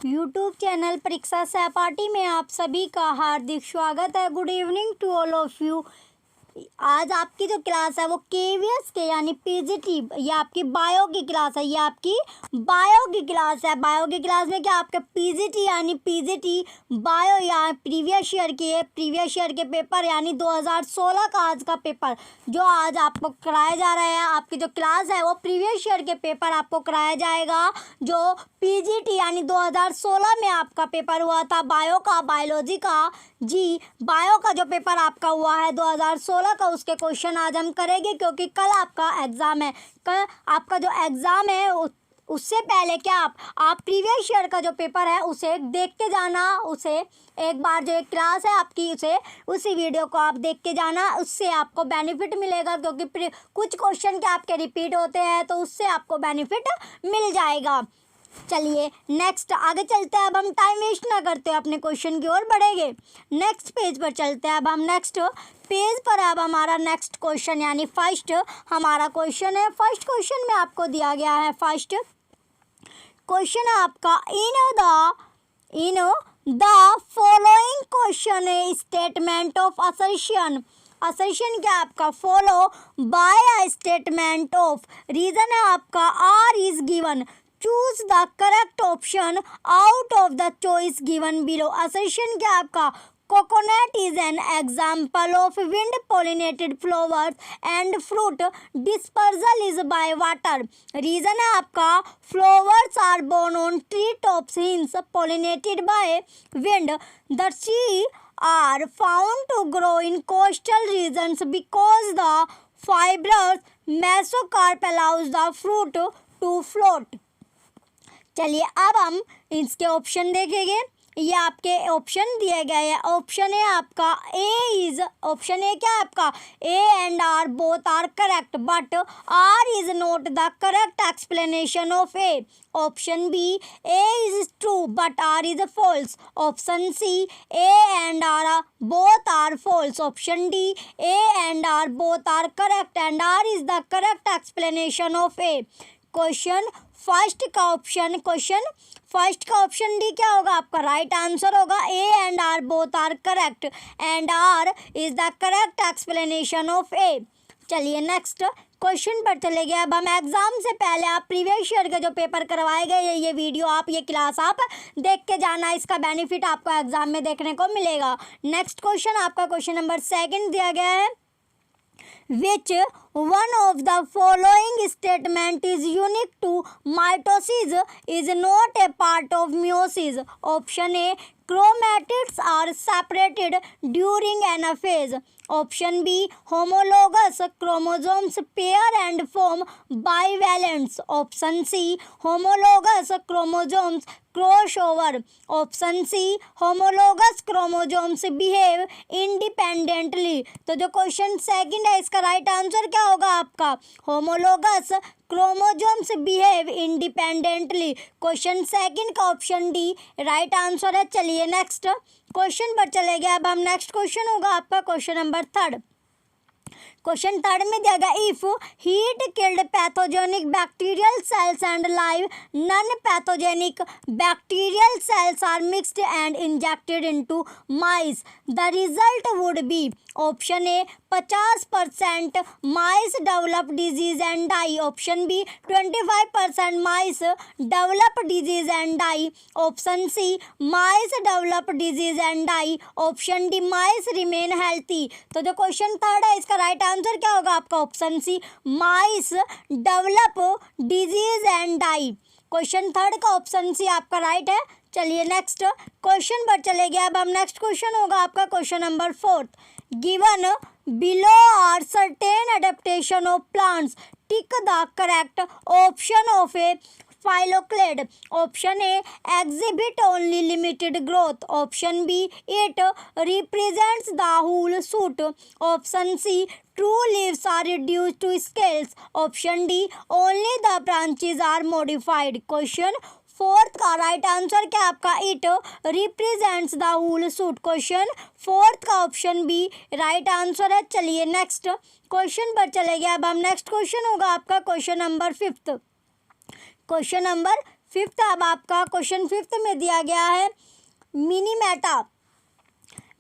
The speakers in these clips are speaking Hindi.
यूट्यूब चैनल परीक्षा सहपाठी में आप सभी का हार्दिक स्वागत है। Good evening to all of you. आज आपकी जो क्लास है वो केवीएस के यानी पीजीटी, ये आपकी बायो की क्लास है। ये आपकी बायो की क्लास है। बायो की क्लास में क्या आपका पीजीटी यानी पीजीटी बायो या प्रीवियस ईयर के पेपर यानी 2016 का आज का पेपर जो आज आपको कराया जा रहा है। आपकी जो क्लास है वो प्रीवियस ईयर के पेपर आपको कराया जाएगा। जो पीजीटी यानी 2016 में आपका पेपर हुआ था बायो का, बायोलॉजी का, बायो का जो पेपर आपका हुआ है 2016 का, उसके क्वेश्चन आज हम करेंगे क्योंकि कल आपका एग्ज़ाम है। कल आपका जो एग्ज़ाम है उससे पहले क्या आप प्रीवियस ईयर का जो पेपर है उसे देख के जाना। उसे एक बार जो एक क्लास है आपकी उसी वीडियो को आप देख के जाना। उससे आपको बेनिफिट मिलेगा क्योंकि कुछ क्वेश्चन के आपके रिपीट होते हैं तो उससे आपको बेनिफिट मिल जाएगा। चलिए नेक्स्ट आगे चलते हैं। अब हम टाइम वेस्ट ना करते हुए अपने क्वेश्चन की ओर बढ़ेंगे। नेक्स्ट पेज पर चलते हैं। अब हम नेक्स्ट पेज पर अब हमारा नेक्स्ट क्वेश्चन यानी फर्स्ट हमारा क्वेश्चन है। फर्स्ट क्वेश्चन में आपको दिया गया है, फर्स्ट क्वेश्चन है आपका इन द फॉलोइंग क्वेश्चन है स्टेटमेंट ऑफ असर्शन। असर्शन क्या आपका follow by a statement of. Reason है आपका R is given, choose the correct option out of the choice given below. Assertion क्या आपका coconut is an example of wind pollinated flowers and fruit dispersal is by water. Reason है आपका flowers are born on tree tops hence pollinated by wind. The tree are found to grow in coastal regions because the fibrous mesocarp allows the fruit to float. चलिए अब हम इसके ऑप्शन देखेंगे। ये आपके ऑप्शन दिए गए हैं। ऑप्शन है आपका ऑप्शन ए क्या है आपका A and R both are correct but R is not the correct explanation of A. Option B A is true but R is false. Option C A and R both are false. Option D A and R both are correct and R is the correct explanation of A. Question first का ऑप्शन डी क्या होगा आपका राइट आंसर होगा। A and R both are correct and R is the correct explanation of A. चलिए नेक्स्ट क्वेश्चन पर चले गए। अब हम एग्जाम से पहले आप प्रीवियस ईयर के जो पेपर करवाए गए ये वीडियो ये क्लास आप देख के जाना। इसका बेनिफिट आपको एग्जाम में देखने को मिलेगा। नेक्स्ट क्वेश्चन आपका क्वेश्चन नंबर 2 दिया गया है। Which one of the following statement is unique to mitosis is not a part of meiosis? Option A, chromatids are separated during anaphase. Option B, homologous chromosomes pair and form bivalents. Option C, homologous chromosomes crossover. Option C, homologous chromosomes behave independently. तो जो क्वेश्चन सेकंड है इसका राइट आंसर क्या होगा आपका homologous chromosomes behave independently. Question second का ऑप्शन डी राइट आंसर है। चलिए नेक्स्ट क्वेश्चन पर चले गए। अब हम नेक्स्ट क्वेश्चन होगा आपका क्वेश्चन नंबर 3। क्वेश्चन 3 में दिया गया if heat killed pathogenic bacterial cells and live non pathogenic bacterial cells are mixed and injected into mice the result would be. Option A 50% mice develop disease and die. Option B 25% mice develop disease and die. Option C mice develop disease and die. Option D mice remain healthy. तो जो क्वेश्चन 3 है इसका राइट आंसर क्या होगा आपका option C mice develop disease and die. Question 3 का ऑप्शन सी आपका राइट है। चलिए नेक्स्ट क्वेश्चन पर चले गए। अब हम नेक्स्ट क्वेश्चन होगा आपका question number 4। Given below are certain adaptation of plants tick the correct option of a phylloclade. Option A, exhibit only limited growth. Option B, it represents the whole shoot. Option C, true leaves are reduced to scales. Option D, only the branches are modified. Question 4 का राइट आंसर क्या आपका it represents the whole shoot. Question 4 का ऑप्शन बी राइट आंसर है। चलिए नेक्स्ट क्वेश्चन पर चले गए। अब हम नेक्स्ट क्वेश्चन होगा आपका question number 5। Question number fifth अब आपका क्वेश्चन फिफ्थ में दिया गया है मिनीमेटा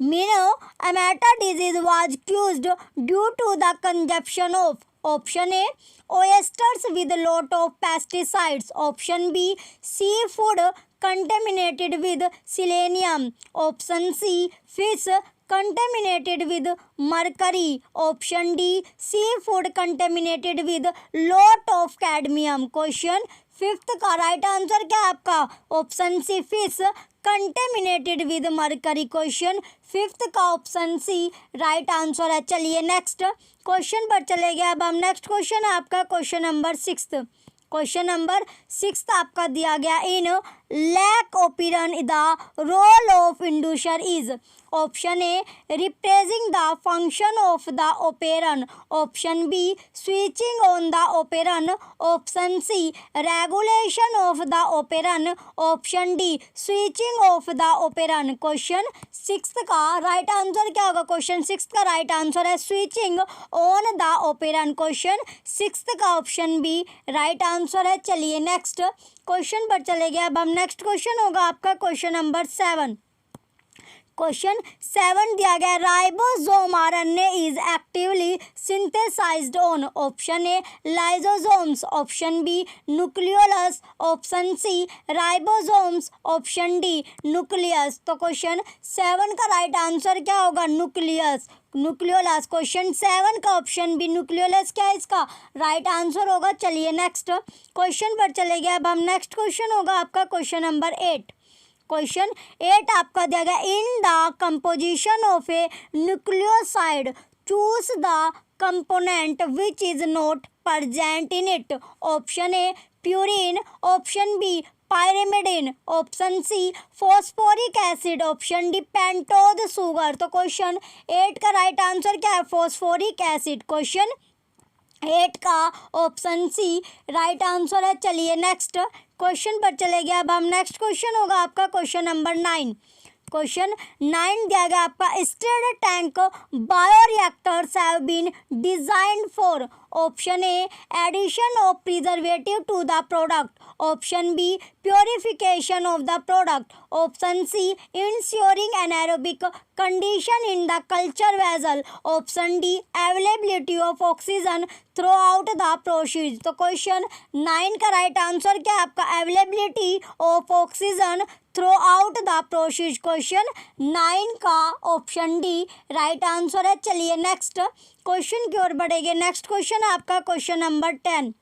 Minoameata disease was caused due to the consumption of option A oysters with lot of pesticides, option B seafood contaminated with selenium, option C fish contaminated with mercury, option D seafood contaminated with lot of cadmium. Question fifth का राइट आंसर क्या है आपका option C fish contaminated with mercury. Question fifth का ऑप्शन सी राइट आंसर है। चलिए नेक्स्ट क्वेश्चन पर चले गए। अब हम नेक्स्ट क्वेश्चन है आपका question number sixth. Question number sixth आपका दिया गया in lac operon the role of inducer is, option A repressing the function of the operon, option B switching on the operon, option C regulation of the operon, option D switching off the operon. Question sixth का राइट आंसर क्या होगा? क्वेश्चन सिक्स्थ का राइट आंसर है switching on the operon. Question sixth का ऑप्शन बी राइट आंसर है। चलिए नेक्स्ट क्वेश्चन पर चले गए। अब हम नेक्स्ट क्वेश्चन होगा आपका question number seven. Question seven दिया गया ribosome RNA is actively synthesized on, option A lysosomes, option B nucleolus, option C ribosomes, option D nucleus. तो क्वेश्चन सेवन का राइट आंसर क्या होगा? Nucleus nucleolus. क्वेश्चन सेवन का ऑप्शन बी न्यूक्लियोलस क्या है इसका राइट आंसर होगा। चलिए नेक्स्ट क्वेश्चन पर चले गए। अब हम नेक्स्ट क्वेश्चन होगा आपका question number eight. Question eight आपका दिया गया in the composition of a nucleoside choose the component which is not present in it, option A purine, option B pyrimidine, option C phosphoric acid, option D pentose sugar. तो क्वेश्चन एट का राइट आंसर क्या है? Phosphoric acid. क्वेश्चन एट का ऑप्शन सी राइट आंसर है। चलिए नेक्स्ट क्वेश्चन पर चले गए। अब हम नेक्स्ट क्वेश्चन होगा आपका question number nine. Question nine दिया गया आपका stirred tank bioreactors have been designed for, option A addition of preservative to the product, option B purification of the product, option C ensuring anaerobic condition in the culture vessel, option D availability of oxygen throughout the process. तो क्वेश्चन नाइन का राइट आंसर क्या है आपका? Availability of oxygen throughout the process. Question nine का ऑप्शन डी राइट आंसर है। चलिए नेक्स्ट क्वेश्चन की ओर बढ़ेंगे। नेक्स्ट क्वेश्चन है आपका क्वेश्चन नंबर 10।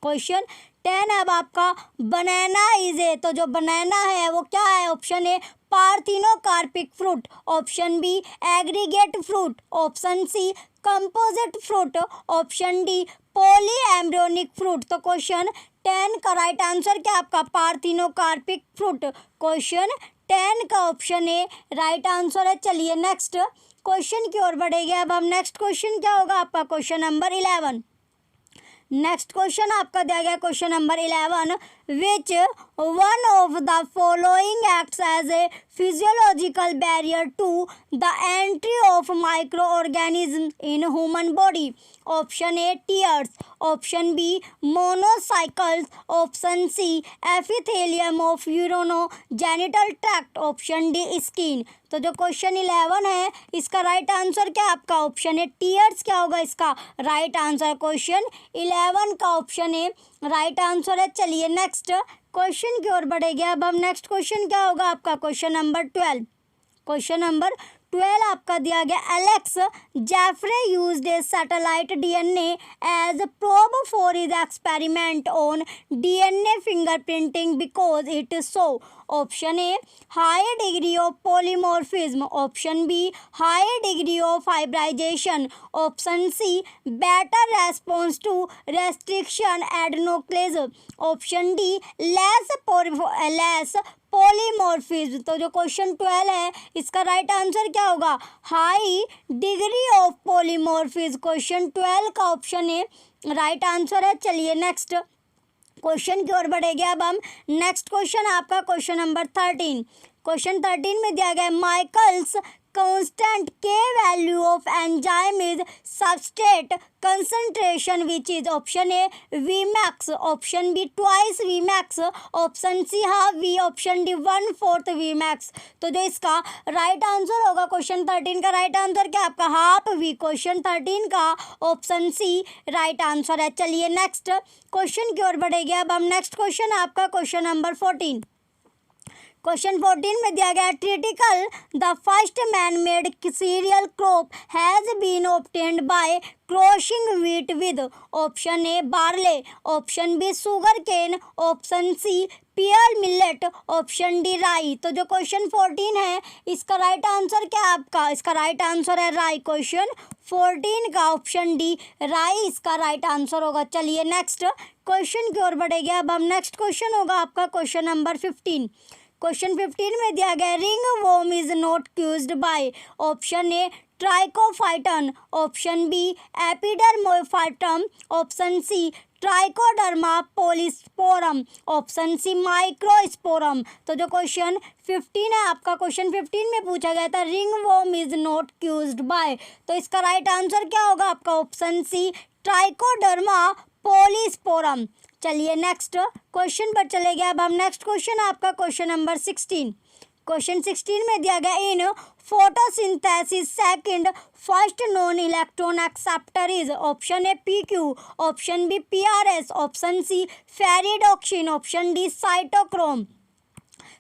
क्वेश्चन 10 अब आपका बनाना इज ए, तो जो बनाना है वो क्या है? Option A parthenocarpic fruit, option B aggregate fruit, option C composite fruit, option D polyembryonic fruit. तो क्वेश्चन 10 का राइट आंसर क्या आपका? Parthenocarpic fruit. क्वेश्चन 10 का ऑप्शन ए राइट आंसर है। चलिए नेक्स्ट क्वेश्चन की ओर बढ़ेंगे। अब हम नेक्स्ट क्वेश्चन क्या होगा आपका क्वेश्चन नंबर 11। नेक्स्ट क्वेश्चन आपका दिया गया question number 11 which one of the following acts as a physiological barrier to the entry of microorganism in human body, option A tears, option B monocytes, option C epithelium of urinogenital tract, option D skin. तो जो क्वेश्चन 11 है इसका राइट आंसर क्या आपका? ऑप्शन ए टीयर्स क्या होगा इसका राइट आंसर। क्वेश्चन 11 का ऑप्शन ए राइट आंसर है। चलिए नेक्स्ट क्वेश्चन की ओर बढ़ेंगे। अब हम नेक्स्ट क्वेश्चन क्या होगा आपका क्वेश्चन नंबर 12। क्वेश्चन नंबर 12 आपका दिया गया Alec Jeffreys used a satellite DNA as probe for his experiment on DNA fingerprinting because it show, option A high degree of polymorphism, option B high degree of hybridization, option C better response to restriction endonucleases, option D less polymorphism. तो जो क्वेश्चन 12 है इसका राइट आंसर क्या होगा? High degree of polymorphism. Question 12 का ऑप्शन ए राइट आंसर है। चलिए नेक्स्ट क्वेश्चन की ओर बढ़ेंगे। अब हम नेक्स्ट क्वेश्चन आपका क्वेश्चन नंबर 13। क्वेश्चन 13 में दिया गया Michaels constant K value of enzyme is substrate concentration, which is option A Vmax, option B twice Vmax, option C half V, option D 1/4 Vmax। तो जो इसका राइट आंसर होगा क्वेश्चन 13 का राइट आंसर क्या आपका हाफ V। क्वेश्चन 13 का ऑप्शन सी राइट आंसर है। चलिए नेक्स्ट क्वेश्चन की ओर बढ़ेंगे। अब हम नेक्स्ट क्वेश्चन आपका क्वेश्चन नंबर 14। क्वेश्चन 14 में दिया गया triticale the first man made cereal crop has been obtained by crossing wheat with option A barley, option B sugarcane, option C pearl millet, option D rye. तो जो क्वेश्चन 14 है इसका राइट आंसर क्या आपका, इसका राइट आंसर है राई। क्वेश्चन 14 का ऑप्शन डी राई इसका राइट आंसर होगा। चलिए नेक्स्ट क्वेश्चन की ओर बढ़ेंगे। अब हम नेक्स्ट क्वेश्चन होगा आपका क्वेश्चन नंबर 15। क्वेश्चन 15 में दिया गया ringworm is not caused by, option A Trichophyton, option B Epidermophyton, option C Trichoderma polysporum, option C Microsporum. तो जो क्वेश्चन 15 है आपका क्वेश्चन 15 में पूछा गया था ringworm is not caused by, तो इसका राइट आंसर क्या होगा आपका ऑप्शन सी ट्राइकोडर्मा पॉलीस्पोरम। चलिए नेक्स्ट क्वेश्चन पर चले गए। अब हम नेक्स्ट क्वेश्चन आपका क्वेश्चन नंबर 16। क्वेश्चन 16 में दिया गया in photosynthesis second first known electron acceptor is, option A PQ, option B PRS, option C ferredoxin, option D cytochrome.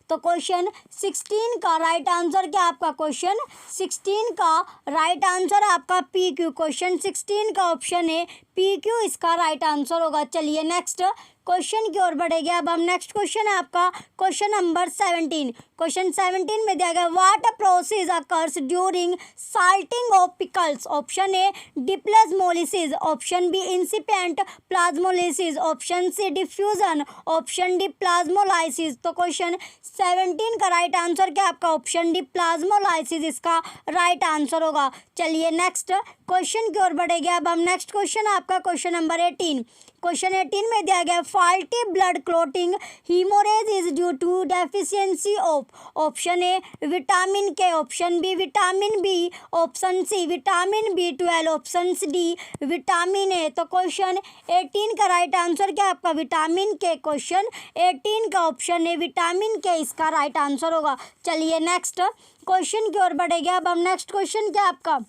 तो क्वेश्चन 16 का राइट आंसर क्या आपका, क्वेश्चन 16 का राइट आंसर आपका PQ। क्वेश्चन 16 का ऑप्शन है PQ इसका राइट आंसर होगा। चलिए नेक्स्ट क्वेश्चन की ओर बढ़ेंगे। अब हम नेक्स्ट क्वेश्चन है आपका क्वेश्चन नंबर 17। क्वेश्चन 17 में दिया गया what process occurs during salting of pickles, option A deplasmolysis, option B incipient plasmolysis, option C diffusion, option D plasmolysis. तो क्वेश्चन 17 का राइट आंसर क्या आपका ऑप्शन डी प्लाज्मोलाइसिस इसका राइट आंसर होगा। चलिए नेक्स्ट क्वेश्चन की ओर बढ़ेंगे। अब हम नेक्स्ट क्वेश्चन आपका क्वेश्चन नंबर 18। क्वेश्चन 18 में दिया गया faulty blood clotting haemorrhage is due to deficiency of, option A vitamin के, option B vitamin B, option C vitamin B12, option D vitamin A. तो क्वेश्चन 18 का राइट आंसर क्या आपका विटामिन के। क्वेश्चन 18 का ऑप्शन ए विटामिन के इसका राइट आंसर होगा। चलिए नेक्स्ट क्वेश्चन की ओर बढ़ेंगे। अब हम नेक्स्ट क्वेश्चन क्या आपका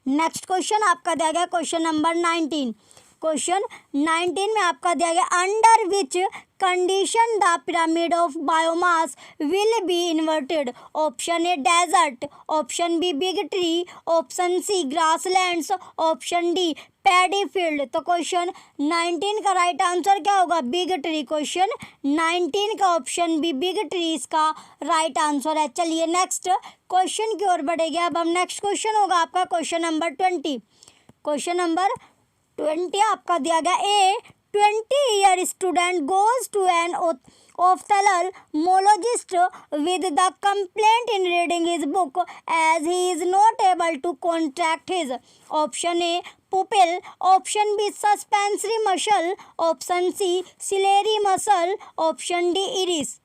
नेक्स्ट क्वेश्चन आपका दिया गया क्वेश्चन नंबर 19। क्वेश्चन 19 में आपका दिया गया under which condition the pyramid of biomass will be inverted, option A desert, option B big tree, option C grasslands, option D paddy field. तो क्वेश्चन 19 का राइट आंसर क्या होगा बिग ट्री। क्वेश्चन 19 का ऑप्शन बी बिग ट्री इसका राइट आंसर है। चलिए नेक्स्ट क्वेश्चन की ओर बढ़ेंगे। अब हम नेक्स्ट क्वेश्चन होगा आपका क्वेश्चन नंबर 20। क्वेश्चन नंबर 20 आपका दिया गया ए 20-year student goes to an ophthalmologist with the complaint in reading his book as he is not able to contract his, option A pupil, option B suspensory muscle, option C ciliary muscle, option D iris।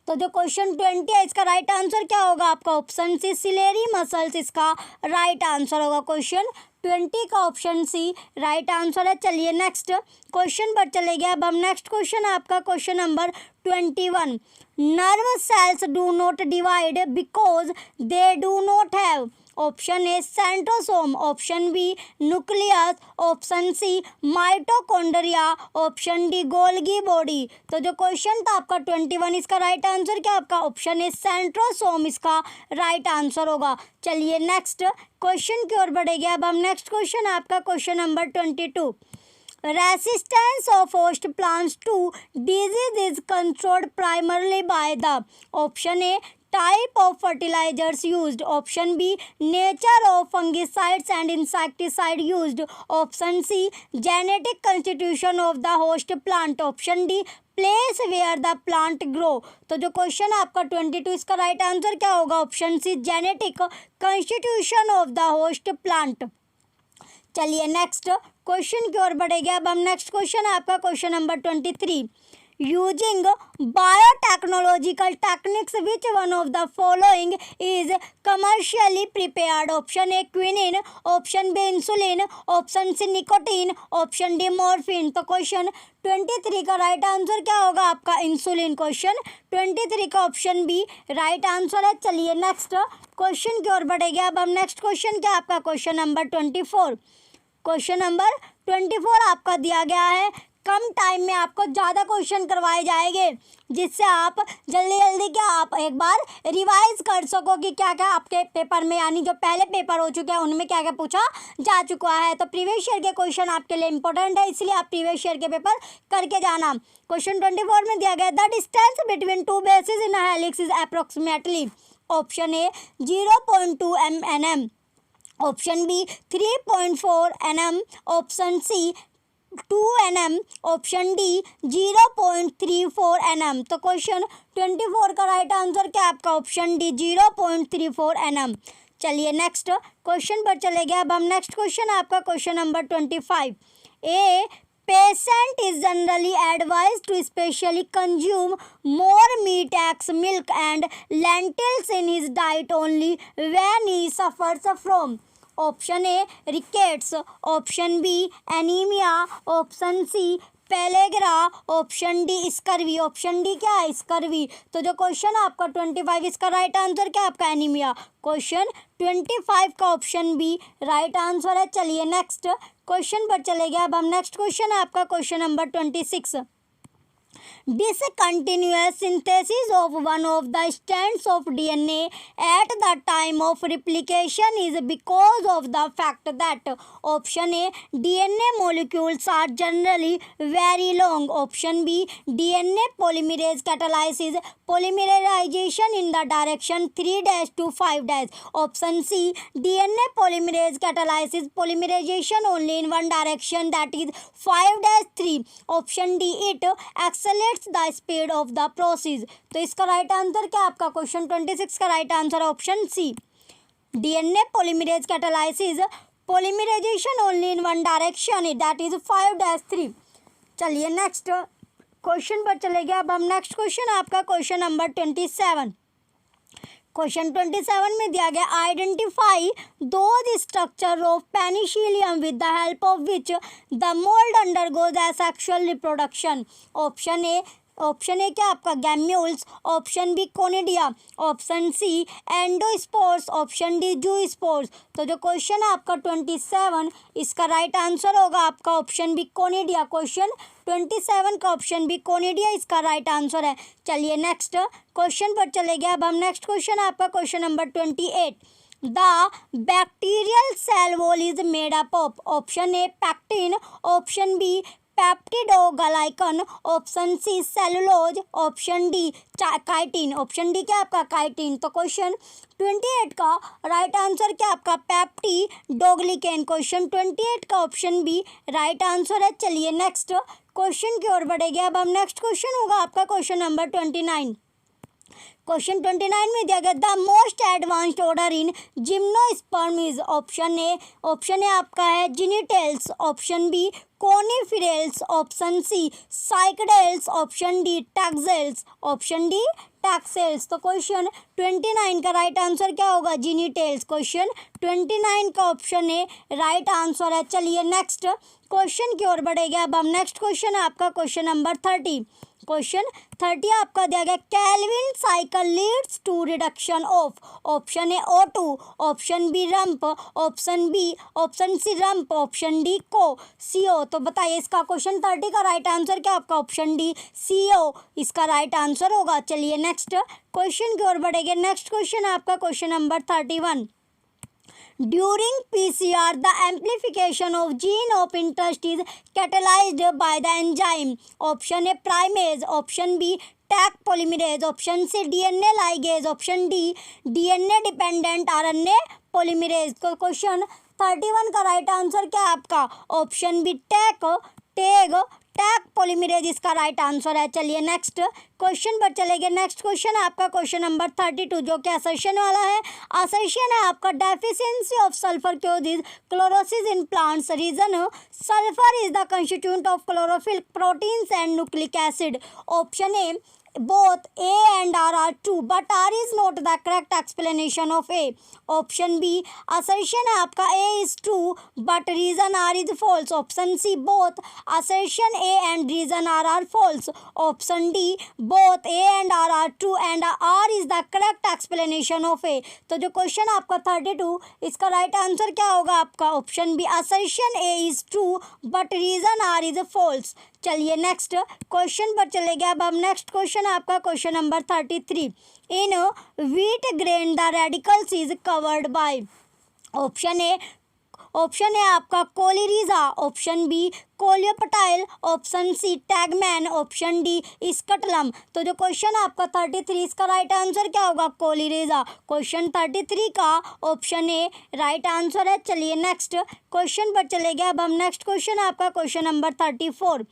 तो जो क्वेश्चन 20 है इसका राइट आंसर क्या होगा आपका ऑप्शन सी सिलेरी मसल्स इसका राइट आंसर होगा। क्वेश्चन 20 का ऑप्शन सी राइट आंसर है। चलिए नेक्स्ट क्वेश्चन पर चले गए। अब हम नेक्स्ट क्वेश्चन आपका question number 21। Nerve cells do not divide because they do not have, option A centrosome, option B nucleus, option C mitochondria, option D Golgi body. तो जो क्वेश्चन था आपका 21 इसका राइट आंसर क्या आपका ऑप्शन ए सेंट्रोसोम इसका राइट आंसर होगा। चलिए नेक्स्ट क्वेश्चन की ओर बढ़ेंगे। अब हम नेक्स्ट क्वेश्चन आपका question number 22। Resistance of host plants to disease is controlled primarily by the, option A type of fertilizers used, option B nature of fungicides and insecticide used, option C genetic constitution of the host plant, option D place where the plant grow। तो जो क्वेश्चन है आपका 22 इसका राइट आंसर क्या होगा option C genetic constitution of the host plant. चलिए नेक्स्ट क्वेश्चन की ओर बढ़ेंगे। अब हम नेक्स्ट क्वेश्चन आपका question number 23। using biotechnological techniques, which one of the following is commercially prepared? Option A quinine, option B insulin, option C nicotine, option D morphine। तो क्वेश्चन 23 का राइट आंसर क्या होगा आपका? इंसुलिन। क्वेश्चन 23 का ऑप्शन बी राइट आंसर है। चलिए नेक्स्ट क्वेश्चन की ओर बढ़ेंगे। अब हम नेक्स्ट क्वेश्चन क्या आपका क्वेश्चन नंबर 24। क्वेश्चन नंबर 24 आपका दिया गया है, कम टाइम में आपको ज़्यादा क्वेश्चन करवाए जाएंगे, जिससे आप जल्दी जल्दी क्या आप एक बार रिवाइज कर सको कि क्या क्या आपके पेपर में, यानी जो पहले पेपर हो चुके हैं उनमें क्या क्या पूछा जा चुका है। तो प्रीवियस ईयर के क्वेश्चन आपके लिए इंपॉर्टेंट है, इसलिए आप प्रीवियस ईयर के पेपर करके जाना। क्वेश्चन 24 में दिया गया, the distance between two bases in a helix is approximately. Option A 0.2 mm, option B 3.4 mm, option C 2 nm, option D 0.34 nm। तो क्वेश्चन 24 का राइट आंसर क्या आपका? Option D 0.34 nm। चलिए नेक्स्ट क्वेश्चन पर चले गए। अब हम नेक्स्ट क्वेश्चन आपका question number 25। A patient is generally advised to specially consume more meat, eggs, milk and lentils in his diet only when he suffers from option A rickets, option B anaemia, option C pellagra, option D scurvy. Option D क्या है? स्कर्वी। तो जो क्वेश्चन आपका 25 इसका राइट आंसर क्या आपका? एनीमिया। क्वेश्चन 25 का ऑप्शन बी राइट आंसर है। चलिए नेक्स्ट क्वेश्चन पर चले गए। अब हम नेक्स्ट क्वेश्चन आपका question number 26। Discontinuous synthesis of one of the strands of DNA at the time of replication is because of the fact that option A DNA molecules are generally very long, option B DNA polymerase catalyzes polymerization in the direction 3' to 5', option C DNA polymerase catalyzes polymerization only in one direction, that is 5'3, option D it accelerates the speed of the process. तो इसका राइट आंसर क्या आपका? क्वेश्चन 26 का right answer option C DNA polymerase catalysis polymerisation only in one direction, that is 5'3। चलिए नेक्स्ट क्वेश्चन पर चले गए। अब हम नेक्स्ट क्वेश्चन आपका क्वेश्चन नंबर 27। क्वेश्चन 27 में दिया गया, identify those structure of Penicillium with the help of which the mould undergoes asexual reproduction. Option A क्या आपका? Gemmules, option B conidia, option C endospores, option D zoospores. तो जो क्वेश्चन है आपका 27 इसका राइट आंसर होगा आपका ऑप्शन बी कोनिडिया। क्वेश्चन 27 का ऑप्शन बी कोनिडिया इसका राइट आंसर है। चलिए नेक्स्ट क्वेश्चन पर चले गए। अब हम नेक्स्ट क्वेश्चन आपका question number 28। The bacterial cell wall is made up of, option A pectin, option B peptidoglycan, option C cellulose, option D chitin. Option D क्या आपका? काइटिन। तो क्वेश्चन 28 का राइट आंसर क्या आपका? पेप्टिडोग्लिकेन। क्वेश्चन 28 का ऑप्शन बी राइट आंसर है। चलिए नेक्स्ट क्वेश्चन की ओर बढ़ेंगे। अब हम नेक्स्ट क्वेश्चन होगा आपका क्वेश्चन नंबर 29। क्वेश्चन 29 में दिया गया, the most advanced order in gymnosperm is, option A आपका है Gnetales, option B Coniferales, option C Cycadales, option D Taxales, option D Taxales. तो क्वेश्चन 29 का राइट आंसर क्या होगा? जिनिटेल्स। क्वेश्चन 29 का ऑप्शन ए राइट आंसर है। चलिए नेक्स्ट क्वेश्चन की ओर बढ़ेगा। अब हम नेक्स्ट क्वेश्चन आपका क्वेश्चन नंबर 30। क्वेश्चन 30 आपका दिया गया, Calvin cycle leads to reduction of, option A O2, option B rump, option C rump, option D CO। तो बताइए इसका क्वेश्चन 30 का राइट आंसर क्या आपका? ऑप्शन डी CO इसका राइट आंसर होगा। चलिए नेक्स्ट क्वेश्चन की ओर बढ़ेंगे। नेक्स्ट क्वेश्चन आपका question number 31। During PCR, the amplification of gene of interest is catalyzed by the enzyme. Option A primase, option B Taq polymerase, option C DNA ligase, option D DNA dependent RNA polymerase। तो क्वेश्चन 31 का राइट आंसर क्या है आपका? ऑप्शन बी टैग पॉलीमरेज इसका राइट आंसर है। चलिए नेक्स्ट क्वेश्चन पर चले गए। नेक्स्ट क्वेश्चन आपका क्वेश्चन नंबर 32 जो कि असर्शन वाला है। असर्शन है आपका deficiency of sulphur causes chlorosis in plants. Reason sulphur is the constituent of chlorophyll proteins and nucleic acid. Option A both A and R are true but R is not the correct explanation of A. Option B assertion है आपका A is true but reason R is false. Option C both assertion A and reason R are false. Option D both A and R are true and R is the correct explanation of A. तो जो क्वेश्चन आपका 32 इसका राइट आंसर क्या होगा आपका option B assertion A is true but reason R is false. चलिए नेक्स्ट क्वेश्चन पर चले गए। अब हम नेक्स्ट क्वेश्चन आपका question number 33 in wheat grain the radicles is covered by. Option है आपका coleorhiza. Option B coleoptile. Option C tegmen. Option D scutellum. तो जो क्वेश्चन आपका 33 इसका राइट आंसर क्या होगा कोलिरीजा। क्वेश्चन 33 का ऑप्शन ए राइट आंसर है। चलिए नेक्स्ट क्वेश्चन पर चले गए। अब हम नेक्स्ट क्वेश्चन आपका question number 34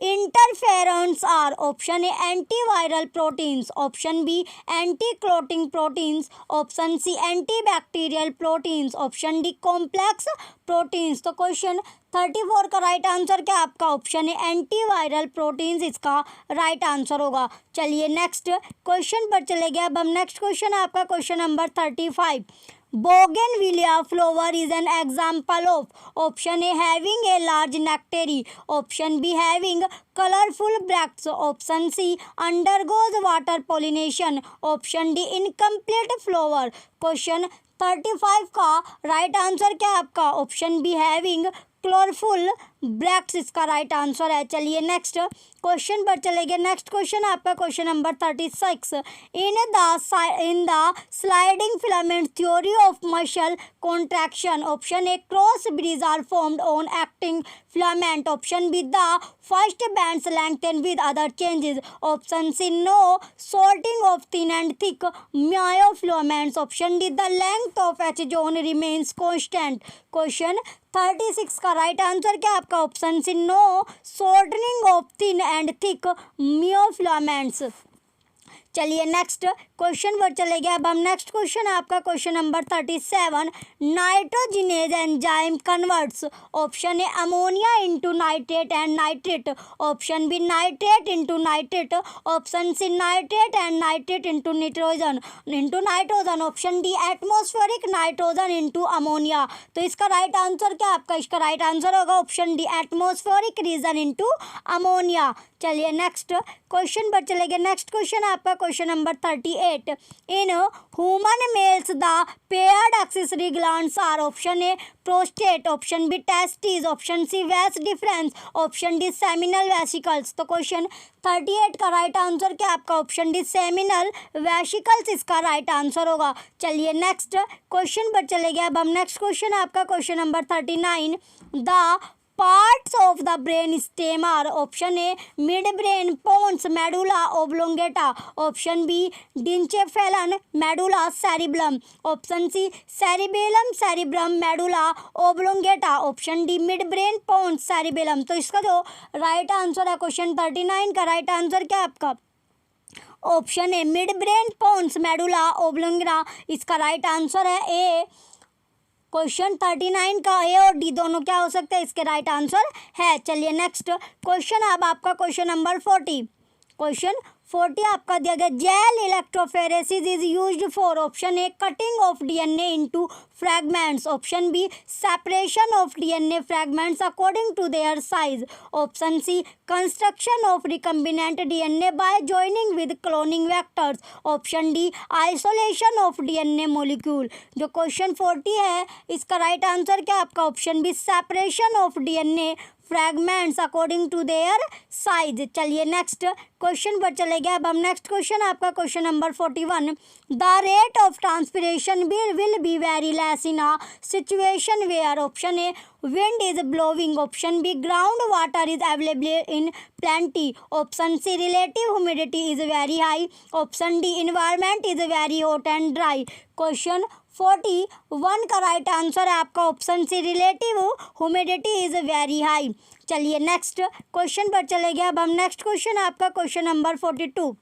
interference are. Option A antiviral proteins. Option B anti clotting proteins. Option C anti bacterial proteins. Option D complex proteins. तो क्वेश्चन 34 का राइट आंसर क्या आपका ऑप्शन है एंटीवायरल प्रोटीन्स इसका राइट आंसर होगा। चलिए नेक्स्ट क्वेश्चन पर चले गए। अब हम नेक्स्ट क्वेश्चन आपका question number 35 Bougainvillea flower is an example of. Option A having a large nectary. Option B having colorful bracts. Option C undergoes water pollination. Option D incomplete flower. Question 35 का राइट आंसर क्या आपका option B having colourful bracts इसका राइट आंसर है। चलिए नेक्स्ट क्वेश्चन पर चले गए। नेक्स्ट क्वेश्चन आपका question number 36 in the sliding filament theory of muscle contraction. Option A cross bridge are formed on acting filament. Option B the first bands lengthen with other changes. Option C no sorting of thin and thick myofilaments. Option D the length of H zone remains constant. Question 36 का राइट आंसर क्या आपका option C no shortening of thin and thick myofilaments. चलिए नेक्स्ट क्वेश्चन पर चले गए। अब हम नेक्स्ट क्वेश्चन आपका question number 37 nitrogenase enzyme converts. Option A ammonia into nitrate and nitrate. Option B nitrate into nitrate. Option C nitrate and nitrate into nitrogen. Option D atmospheric nitrogen into ammonia. तो इसका राइट आंसर क्या आपका इसका राइट आंसर होगा option D atmospheric region into ammonia. चलिए नेक्स्ट क्वेश्चन पर चले गए। नेक्स्ट क्वेश्चन आपका question number 38 in human males the paired accessory glands are. Option A prostate. Option B testis. Option C vas deferens. Option D seminal vesicles. तो क्वेश्चन 38 का राइट आंसर क्या आपका ऑप्शन डी सेमिनल वेसिकल्स इसका राइट आंसर होगा। चलिए नेक्स्ट क्वेश्चन पर चले गए। अब हम नेक्स्ट क्वेश्चन आपका question number 39 the parts of the brain stem are. Option A mid brain pons medulla oblongata. Option B diencephalon medulla cerebellum. Option C cerebellum cerebrum medulla oblongata. Option D mid brain pons cerebellum. तो इसका जो राइट आंसर है क्वेश्चन 39 का राइट आंसर क्या आपका option A mid brain pons medulla oblongata इसका राइट आंसर है ए। क्वेश्चन 39 का ए और डी दोनों क्या हो सकते हैं इसके राइट आंसर है। चलिए नेक्स्ट क्वेश्चन अब आपका क्वेश्चन नंबर 40 क्वेश्चन 40 आपका दिया गया gel electrophoresis is used for. Option A cutting of DNA into fragments. Option B separation of DNA fragments according to their size. Option C construction of recombinant DNA by joining with cloning vectors. Option D isolation of DNA molecule. जो क्वेश्चन 40 है इसका राइट आंसर क्या आपका option B separation of DNA fragments according to their size. चलिए नेक्स्ट क्वेश्चन पर चले गए। अब हम नेक्स्ट क्वेश्चन आपका question number 41 the rate of transpiration will be very less in a situation where. Option A wind is blowing. Option B ground water is available in plenty. Option C relative humidity is very high. Option D environment is very hot and dry. Question 41 का राइट आंसर है आपका option C, relative humidity is very high. चलिए नेक्स्ट क्वेश्चन पर चले गए। अब हम नेक्स्ट क्वेश्चन आपका question number 42।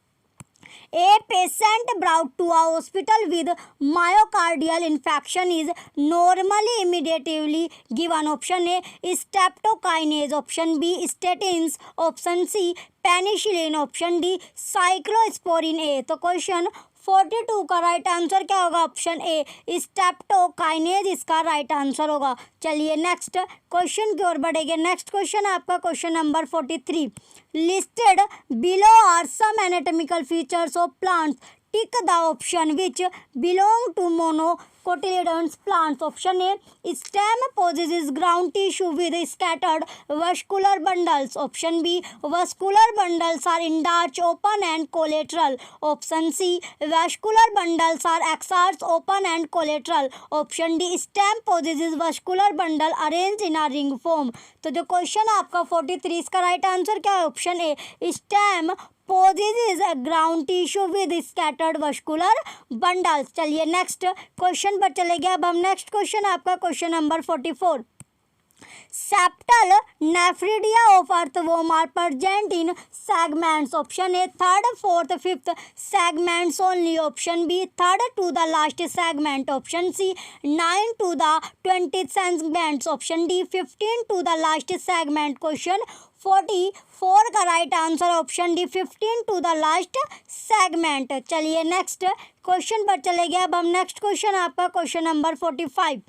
A patient brought to a hospital with myocardial infarction is normally immediately given option A streptokinase, option B statins, option C penicillin, option D cyclosporin A. तो क्वेश्चन 42 का राइट आंसर क्या होगा? ऑप्शन ए स्ट्रेप्टोकाइनेज इसका राइट आंसर होगा। चलिए नेक्स्ट क्वेश्चन की ओर बढ़ेंगे। नेक्स्ट क्वेश्चन आपका question number 43। Listed below are some anatomical features of plants, tick the option which belong to monocotyledons plants. Option A stem possesses ground tissue with scattered vascular bundles, option B vascular bundles are enlarged open and collateral, option C vascular bundles are exarched open and collateral, option D stem possesses vascular bundle arranged in a ring form। तो जो क्वेश्चन आपका 43 इसका राइट आंसर क्या है? Option A stem possesses a ground tissue with scattered vascular bundles। चलिए नेक्स्ट क्वेश्चन पर चले गए। अब हम नेक्स्ट क्वेश्चन आपका question number 44। Septal nephridia of earthworm are present in segments, option A third, fourth, fifth segments only, option B third to the last segment, option C 9 to the 20th segments, option D 15 to the last segment। Question 44 का right answer option D 15 to the last segment. चलिए नेक्स्ट क्वेश्चन पर चले गए। अब हम नेक्स्ट क्वेश्चन आपका question number 45।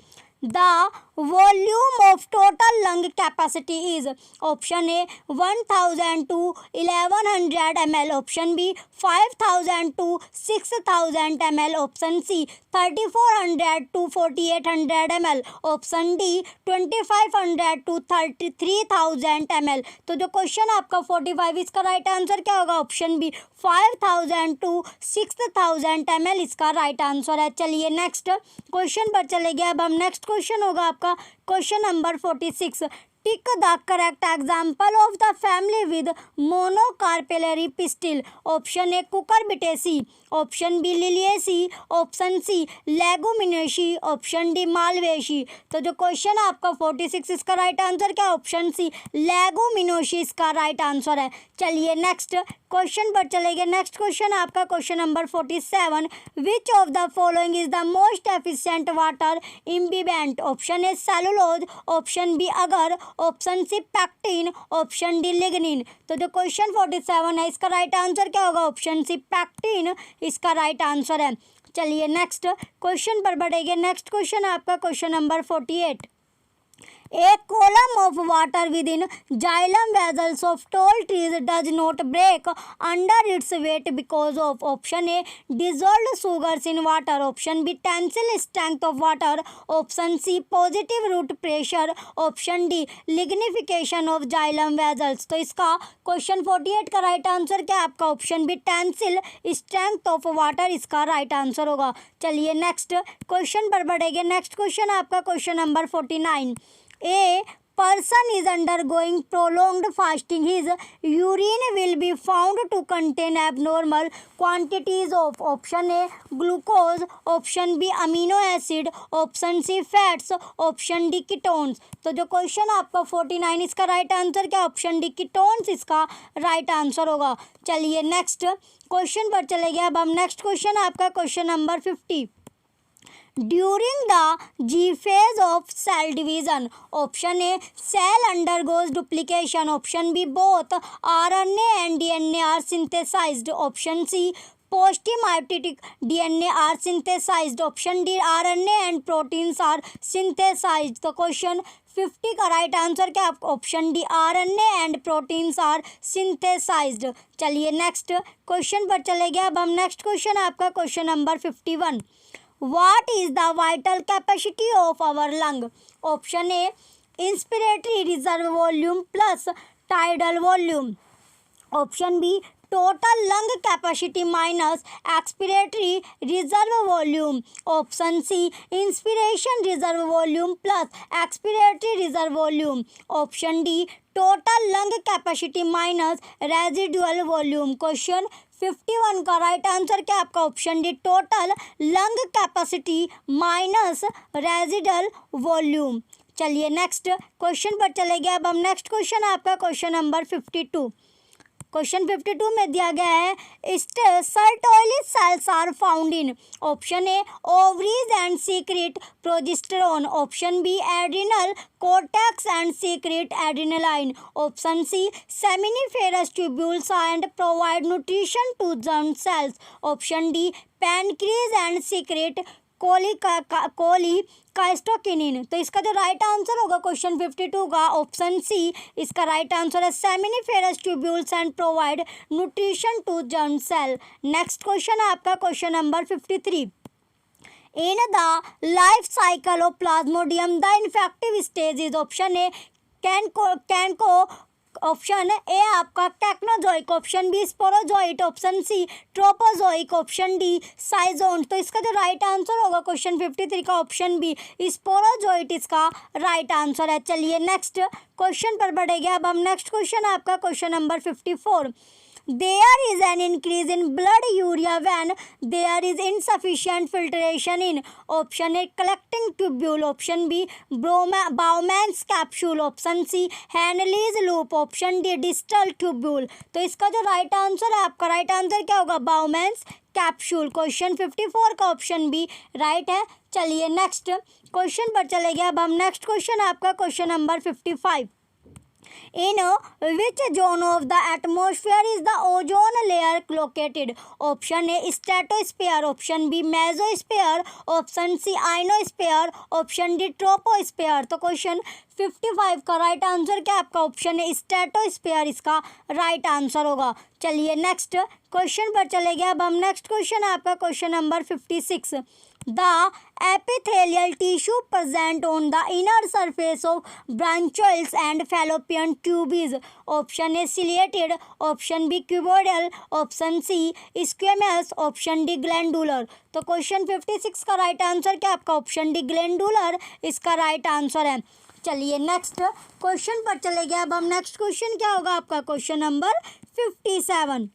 The volume of total lung capacity is, option A 1000 to 1100 ml, option B 5000 to 6000 ml, option C 3400 to 4800 ml, option D 2500 to 3000 ml। तो जो क्वेश्चन आपका 45 इसका राइट आंसर क्या होगा? ऑप्शन बी 5000 to 6000 ml इसका राइट आंसर है। चलिए नेक्स्ट क्वेश्चन पर चले गए। अब हम नेक्स्ट क्वेश्चन होगा आपका question number 46। Tick the correct example of the family with monocarpellary pistil, option A Cucurbitaceae, option B Liliaceae, option C Leguminosae, option D Malvaceae. तो जो क्वेश्चन आपका 46 इसका राइट आंसर क्या है? ऑप्शन सी लेगुमिनोसी इसका राइट आंसर है। चलिए नेक्स्ट क्वेश्चन पर चले गए। नेक्स्ट क्वेश्चन आपका question number 47। Which of the following is the most efficient water imbibant, option A cellulose, option B agar, option C pectin, option D lignin. तो जो क्वेश्चन 47 है इसका राइट आंसर क्या होगा? ऑप्शन सी पैक्टिन इसका राइट आंसर है। चलिए नेक्स्ट क्वेश्चन पर बढ़ेंगे। नेक्स्ट क्वेश्चन आपका question number 48। A column of water within xylem vessels of tall trees does not break under its weight because of, option A dissolved sugars in water, option B tensile strength of water, option C positive root pressure, option D lignification of xylem vessels। तो इसका क्वेश्चन 48 का राइट आंसर क्या है आपका? Option B tensile strength of water इसका राइट आंसर होगा। चलिए नेक्स्ट क्वेश्चन पर बढ़ेंगे। नेक्स्ट क्वेश्चन आपका question number 49। A person is undergoing prolonged fasting, his urine will be found to contain abnormal quantities of, option A glucose, option B amino acid, option C fats, option D ketones। तो जो क्वेश्चन आपका 49 इसका राइट आंसर क्या? ऑप्शन डी कीटोन्स इसका राइट आंसर होगा। चलिए नेक्स्ट क्वेश्चन पर चले गए। अब हम नेक्स्ट क्वेश्चन आपका question number 50। During the G phase of cell division, option A cell undergoes duplication, option B both RNA and DNA are synthesized, option C post-mitotic DNA are synthesized, option D RNA and proteins are synthesized। तो क्वेश्चन 50 का राइट आंसर क्या? Option D RNA and proteins are synthesised. चलिए नेक्स्ट क्वेश्चन पर चले गए। अब हम नेक्स्ट क्वेश्चन आपका question number 51। What is the vital capacity of our lung? Option A inspiratory reserve volume plus tidal volume. Option B total lung capacity minus expiratory reserve volume. Option C inspiration reserve volume plus expiratory reserve volume. Option D total lung capacity minus residual volume। Question 51 का राइट आंसर क्या आपका option D total lung capacity minus residual volume. चलिए नेक्स्ट क्वेश्चन पर चले गए। अब हम नेक्स्ट क्वेश्चन आपका क्वेश्चन नंबर 52। क्वेश्चन 52 में दिया गया है Sertoli cells are found in option A ovaries and secrete progesterone, option B adrenal cortex and secrete adrenaline, option C seminiferous tubules and provide nutrition to germ cells, option D pancreas and secrete कोलिकाइस्टोकिनिन। तो इसका जो राइट आंसर होगा क्वेश्चन 52 का ऑप्शन सी इसका राइट आंसर है seminiferous tubules and provide nutrition to germ cell. Next question आपका question number 53। In the life cycle of Plasmodium, the infective stage is option A कैनको, ऑप्शन ए आपका कैक्नोजोइक, option B sporozoite, option C trophozoite, option D साइजोन। तो इसका जो राइट आंसर होगा क्वेश्चन 53 का ऑप्शन बी स्पोरोजोइट इसका राइट आंसर है। चलिए नेक्स्ट क्वेश्चन पर बढ़ेंगे। अब हम नेक्स्ट क्वेश्चन आपका question number 54। There is an increase in blood urea when there is insufficient filtration in option A collecting tubule, option B Bowman's capsule, option C Henle's loop, option D distal tubule। तो इसका जो राइट आंसर है आपका राइट आंसर क्या होगा बाउमैन्स कैप्सूल। क्वेश्चन 54 का ऑप्शन बी राइट है। चलिए नेक्स्ट क्वेश्चन पर चले गए। अब हम नेक्स्ट क्वेश्चन आपका question number 55। In which zone of the atmosphere is the ozone layer located? Option A stratosphere, option B mesosphere, option C ionosphere, option D troposphere। तो क्वेश्चन 55 का राइट आंसर क्या आपका ऑप्शन है स्ट्रेटोस्फीयर इसका राइट आंसर होगा। चलिए नेक्स्ट क्वेश्चन पर चले गए। अब हम नेक्स्ट क्वेश्चन आपका question number 56। The epithelial tissue present on the inner surface of bronchioles and fallopian tubes, option A ciliated, option B cuboidal, option C squamous, option D glandular। तो क्वेश्चन 56 का राइट आंसर क्या आपका ऑप्शन डी ग्लैंडुलर इसका राइट आंसर है। चलिए नेक्स्ट क्वेश्चन पर चले गए। अब हम नेक्स्ट क्वेश्चन क्या होगा आपका क्वेश्चन नंबर 57।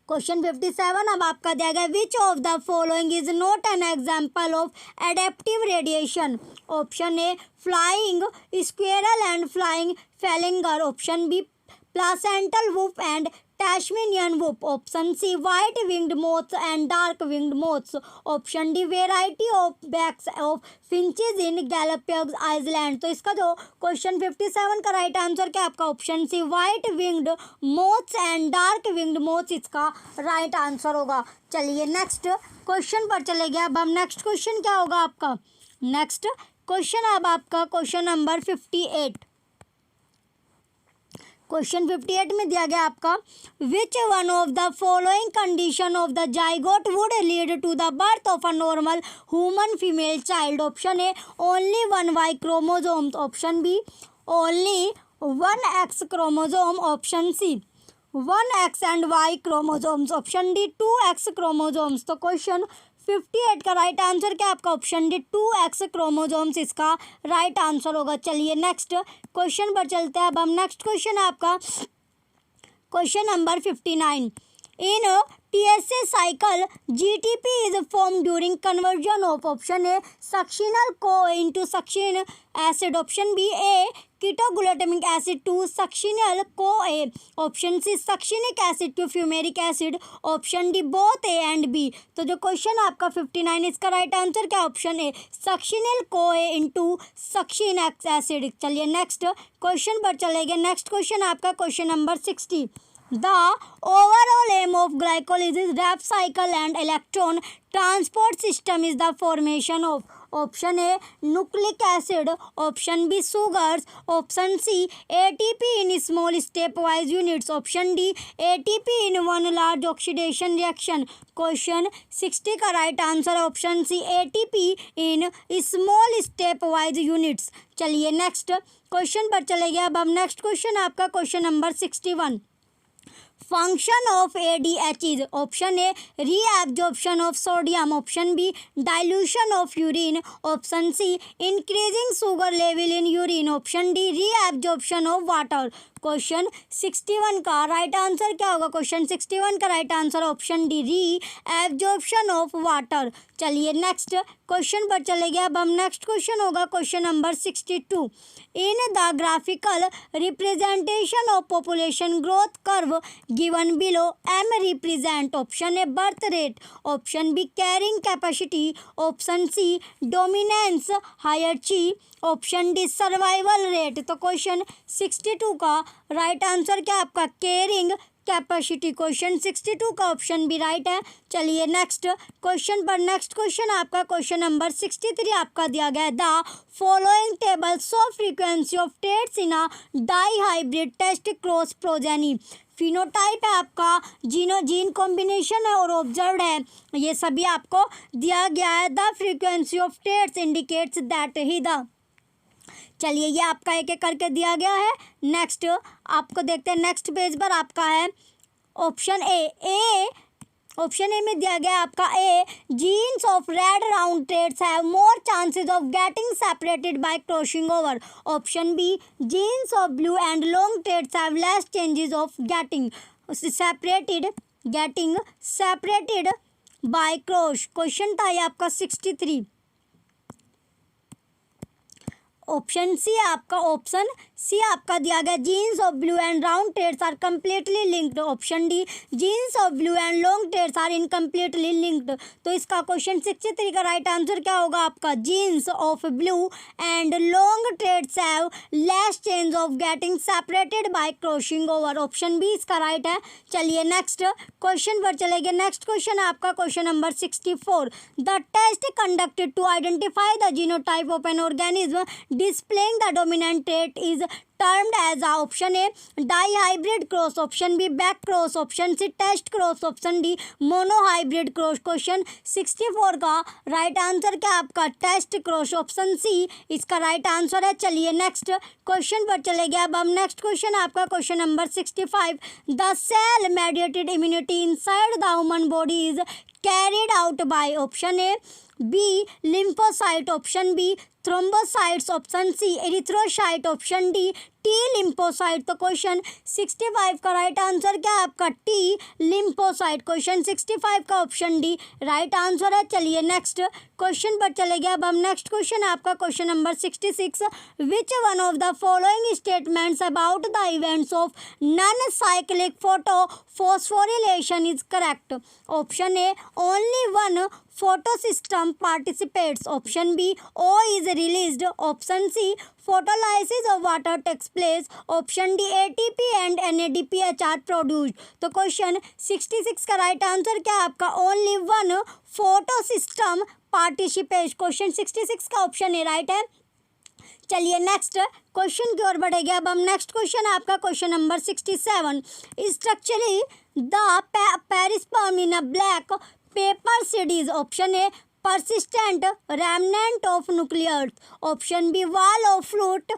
क्वेश्चन 57 अब आपका दिया गया which of the following is not an example of adaptive radiation, option A flying squirrel and flying phalanger, option B placental wolf and Tasmanian wolf, option C white winged moths and dark winged moths, option D variety of beaks of finches in Galapagos island. तो इसका जो क्वेश्चन 57 का राइट आंसर क्या आपका option C white winged moths and dark winged moths इसका राइट आंसर होगा। चलिए नेक्स्ट क्वेश्चन पर चले गए। अब हम नेक्स्ट क्वेश्चन क्या होगा आपका नेक्स्ट क्वेश्चन अब आपका क्वेश्चन नंबर 58। क्वेश्चन 58 में दिया गया आपका which one of the following condition of the zygote would lead to the birth of a normal human female child, option A only one Y chromosome, option B only one X chromosome, option C 1x and y chromosomes, option D 2x chromosomes. तो क्वेश्चन 58 का राइट आंसर क्या आपका ऑप्शन डी 2x क्रोमोजोम्स इसका राइट आंसर होगा। चलिए नेक्स्ट क्वेश्चन पर चलते हैं। अब हम नेक्स्ट क्वेश्चन आपका question number 59। In TSA cycle GTP is formed during conversion of option A succinyl CoA into succinic acid, option B A ketoglutamic acid to succinyl CoA, option C succinic acid to fumaric acid, option D both A and B। तो जो क्वेश्चन आपका 59 इसका राइट आंसर क्या ऑप्शन ए succinyl CoA into succinic acid। चलिए नेक्स्ट क्वेश्चन पर चलेंगे। नेक्स्ट क्वेश्चन आपका question number 60। The overall aim of glycolysis Krebs cycle and electron transport system is the formation of option A nucleic acid, option B sugars, option C ATP in small stepwise units, option D ATP in one large oxidation reaction। Question 60 का राइट आंसर है option C ATP in small stepwise units। चलिए नेक्स्ट क्वेश्चन पर चले गए। अब हम नेक्स्ट क्वेश्चन आपका question number 61। function of ADH is option A reabsorption of sodium, option B dilution of urine, option C increasing sugar level in urine, option D reabsorption of water। Question 61 का राइट आंसर क्या होगा? क्वेश्चन 61 का right answer option D reabsorption of water. चलिए नेक्स्ट क्वेश्चन पर चले गए। अब हम नेक्स्ट क्वेश्चन होगा question number 62। In the graphical representation of population growth curve given below M represent option A birth rate, option B carrying capacity, option C dominance hierarchy, option D survival rate. तो क्वेश्चन 62 का राइट आंसर क्या आपका? Carrying capacity. क्वेश्चन 62 का ऑप्शन बी राइट है। चलिए नेक्स्ट क्वेश्चन पर। नेक्स्ट क्वेश्चन आपका क्वेश्चन नंबर 63 आपका दिया गया है। The following table show frequency of traits in a dihybrid test cross progeny. Phenotype है आपका, जीन कॉम्बिनेशन है और ऑब्जर्व्ड है, ये सभी आपको दिया गया है। The frequency of traits indicates that he the. चलिए ये आपका एक एक करके दिया गया है। नेक्स्ट आपको देखते हैं। नेक्स्ट पेज पर आपका है ऑप्शन ए। ऑप्शन ए में दिया गया आपका A genes of red round traits have more chances of getting separated by crossing over, option B genes of blue and long traits have less changes of getting separated by cross. Question था ये आपका 63। ऑप्शन सी आपका दिया गया genes of blue and round traits are completely linked, option D genes of blue and long traits are incompletely linked. तो इसका क्वेश्चन 63 का राइट आंसर क्या होगा आपका? Genes of blue and long traits have less chance of getting separated by crossing over, option B इसका राइट है। चलिए नेक्स्ट क्वेश्चन पर चले गए। नेक्स्ट क्वेश्चन आपका question number 64। The test conducted to identify the genotype of an organism displaying the dominant trait is termed as a option A dihybrid cross, option B back cross, option C test cross, option D monohybrid cross। Question 64 का राइट आंसर क्या आपका? टेस्ट क्रॉस, ऑप्शन सी इसका राइट आंसर है। चलिए नेक्स्ट क्वेश्चन पर चले गए। अब हम नेक्स्ट क्वेश्चन आपका question number 65। The cell mediated immunity inside the human body is carried out by option A B lymphocyte, option B thrombocytes, option C erythrocyte, option D T lymphocyte। तो क्वेश्चन 65 का राइट आंसर क्या है आपका? T lymphocyte। क्वेश्चन 65 का ऑप्शन डी राइट आंसर है। चलिए नेक्स्ट क्वेश्चन पर चले गए। अब हम नेक्स्ट क्वेश्चन आपका question number 66। Which one of the following statements about the events of non cyclic photophosphorylation is correct, option A only one photosystem participates, option B O is released, option C photolysis of water takes place, option D ATP and NADPH are produced। तो क्वेश्चन 66 का राइट आंसर क्या है आपका? Only one photosystem participates. Question 66 का ऑप्शन ए राइट है। चलिए नेक्स्ट क्वेश्चन की ओर बढ़ेगा। अब हम नेक्स्ट क्वेश्चन आपका question number 67। Structurally the perisperm in a black pepper seed is, option A persistent remnant of nucleus, option B wall of fruit,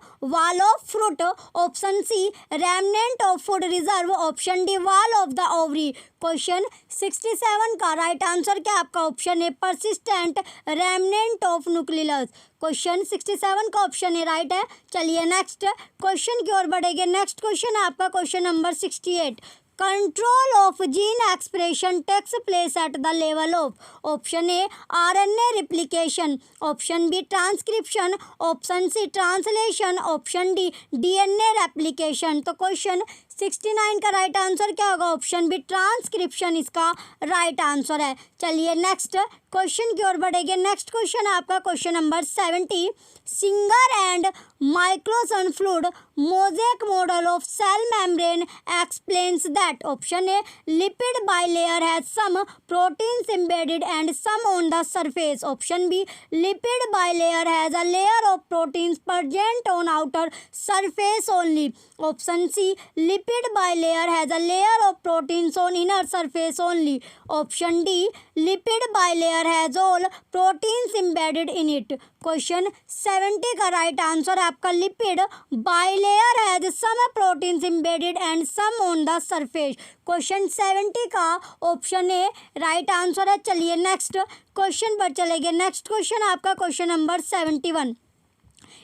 option C remnant of food reserve, option D wall of the ovary। Question 67 का राइट आंसर क्या आपका? Option A persistent remnant of nucleus। Question 67 का ऑप्शन ए राइट है। चलिए नेक्स्ट क्वेश्चन की ओर बढ़ेंगे। नेक्स्ट क्वेश्चन आपका question number 68। Control of gene expression takes place at the level of, option A RNA replication, option B transcription, option C translation, option D DNA replication। तो क्वेश्चन 69 का राइट आंसर क्या होगा? ऑप्शन बी ट्रांसक्रिप्शन इसका राइट आंसर है। चलिए नेक्स्ट क्वेश्चन की ओर बढ़ेंगे। नेक्स्ट क्वेश्चन आपका question number 70। Singer and Nicolson fluid mosaic model of cell membrane explains that, option A lipid bilayer has some proteins embedded and some on the surface, option B lipid bilayer has a layer of proteins present on outer surface only, option C lipid bilayer has a layer of proteins on inner surface only, option D lipid bilayer has all proteins embedded in it। Question 70 का राइट आंसर है आपका lipid bilayer has some proteins embedded and some on the surface. Question 70 का ऑप्शन ए राइट आंसर है। चलिए नेक्स्ट क्वेश्चन पर चलेंगे। नेक्स्ट क्वेश्चन आपका question number 71।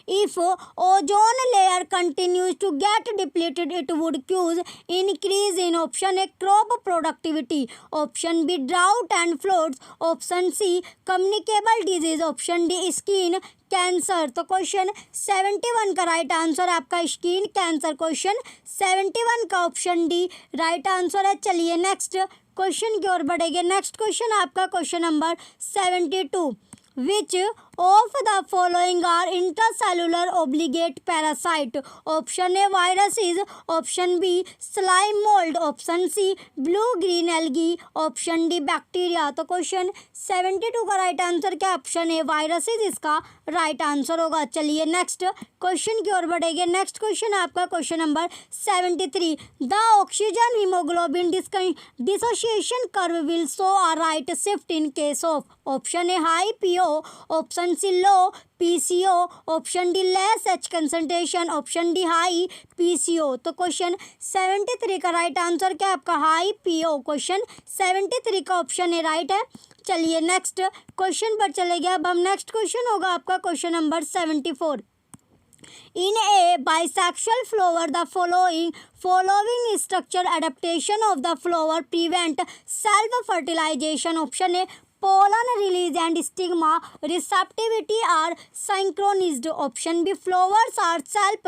If ozone layer continues to get depleted, it would cause increase in option A crop productivity, option B drought and floods, option C communicable disease, option D skin cancer. तो क्वेश्चन 71 का राइट आंसर आपका स्किन कैंसर। क्वेश्चन 71 का ऑप्शन डी राइट आंसर है। चलिए नेक्स्ट क्वेश्चन की ओर बढ़ेंगे। नेक्स्ट क्वेश्चन आपका question number 72। Which of the following are intracellular obligate parasite? Option A viruses, option B slime mold, option C blue green algae, option D bacteria। तो क्वेश्चन 72 का राइट आंसर क्या ऑप्शन ए वायरसेस इसका राइट आंसर होगा। चलिए नेक्स्ट क्वेश्चन की ओर बढ़ेंगे। नेक्स्ट क्वेश्चन आपका question number 73। The oxygen haemoglobin dissociation curve will show a right shift in case of option A high PO, option C low PCO, option D less H concentration, option D high PCO. तो क्वेश्चन 73 का राइट आंसर क्या आपका हाई पीओ। क्वेश्चन 73 का ऑप्शन ए राइट है। चलिए नेक्स्ट क्वेश्चन पर चले गए। अब हम नेक्स्ट क्वेश्चन होगा आपका question number 74। In a bisexual flower, the following structure adaptation of the flower prevent self-fertilization. Option A pollen release and stigma receptivity are synchronized. Option B flowers are self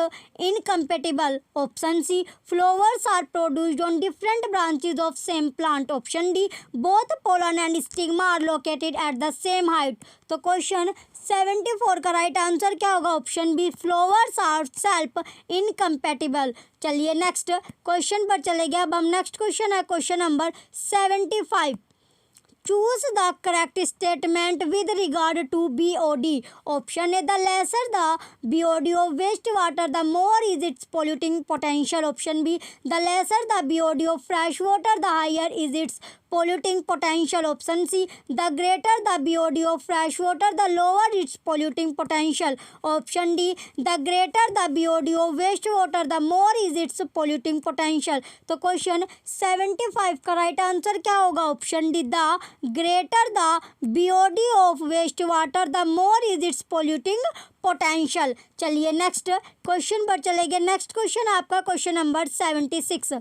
incompatible. Option C flowers are produced on different branches of same plant. Option D both pollen and stigma are located at the same height. तो क्वेश्चन 74 का राइट आंसर क्या होगा? Option B flowers are self incompatible. चलिए नेक्स्ट क्वेश्चन पर चले गए। अब हम नेक्स्ट क्वेश्चन है question number 75। Choose the correct statement with regard to BOD. Option A, the lesser the BOD of wastewater, the more is its polluting potential. Option B, the lesser the BOD of fresh water, the higher is its polluting potential. Option C, the greater the BOD of fresh water, the lower its polluting potential. Option D, the greater the BOD of wastewater, the more is its polluting potential. तो क्वेश्चन 75 का राइट आंसर क्या होगा? Option D, the greater the BOD of waste water, the more is its polluting potential. चलिए नेक्स्ट क्वेश्चन पर चलेंगे। नेक्स्ट क्वेश्चन आपका question number 76।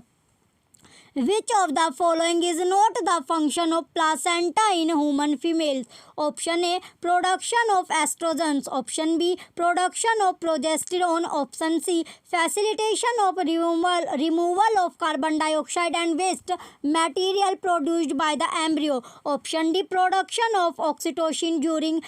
Which of the following is not the function of placenta in human females? Option A, production of estrogens. Option B, production of progesterone. Option C, facilitation of removal of carbon dioxide and waste material produced by the embryo. Option D, production of oxytocin during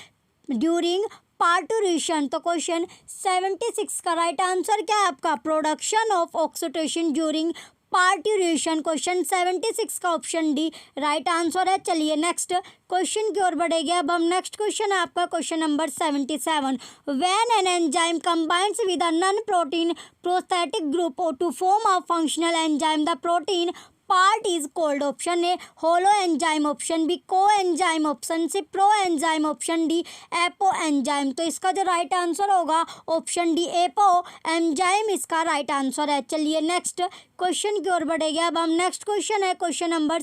parturition. तो क्वेश्चन 76 का राइट आंसर क्या है आपका? Production of oxytocin during parturition. Question 76 का ऑप्शन डी राइट आंसर है। चलिए नेक्स्ट क्वेश्चन की ओर बढ़ेंगे। अब हम नेक्स्ट क्वेश्चन है आपका question number 77। When an enzyme combines with a non protein prosthetic group to form a functional enzyme, the protein part is called. Option A holoenzyme, option B coenzyme, option C proenzyme, option D apoenzyme. तो इसका जो राइट आंसर होगा ऑप्शन डी एपो एंजाइम इसका राइट आंसर है। चलिए नेक्स्ट क्वेश्चन की ओर बढ़ेंगे। अब हम नेक्स्ट क्वेश्चन है क्वेश्चन नंबर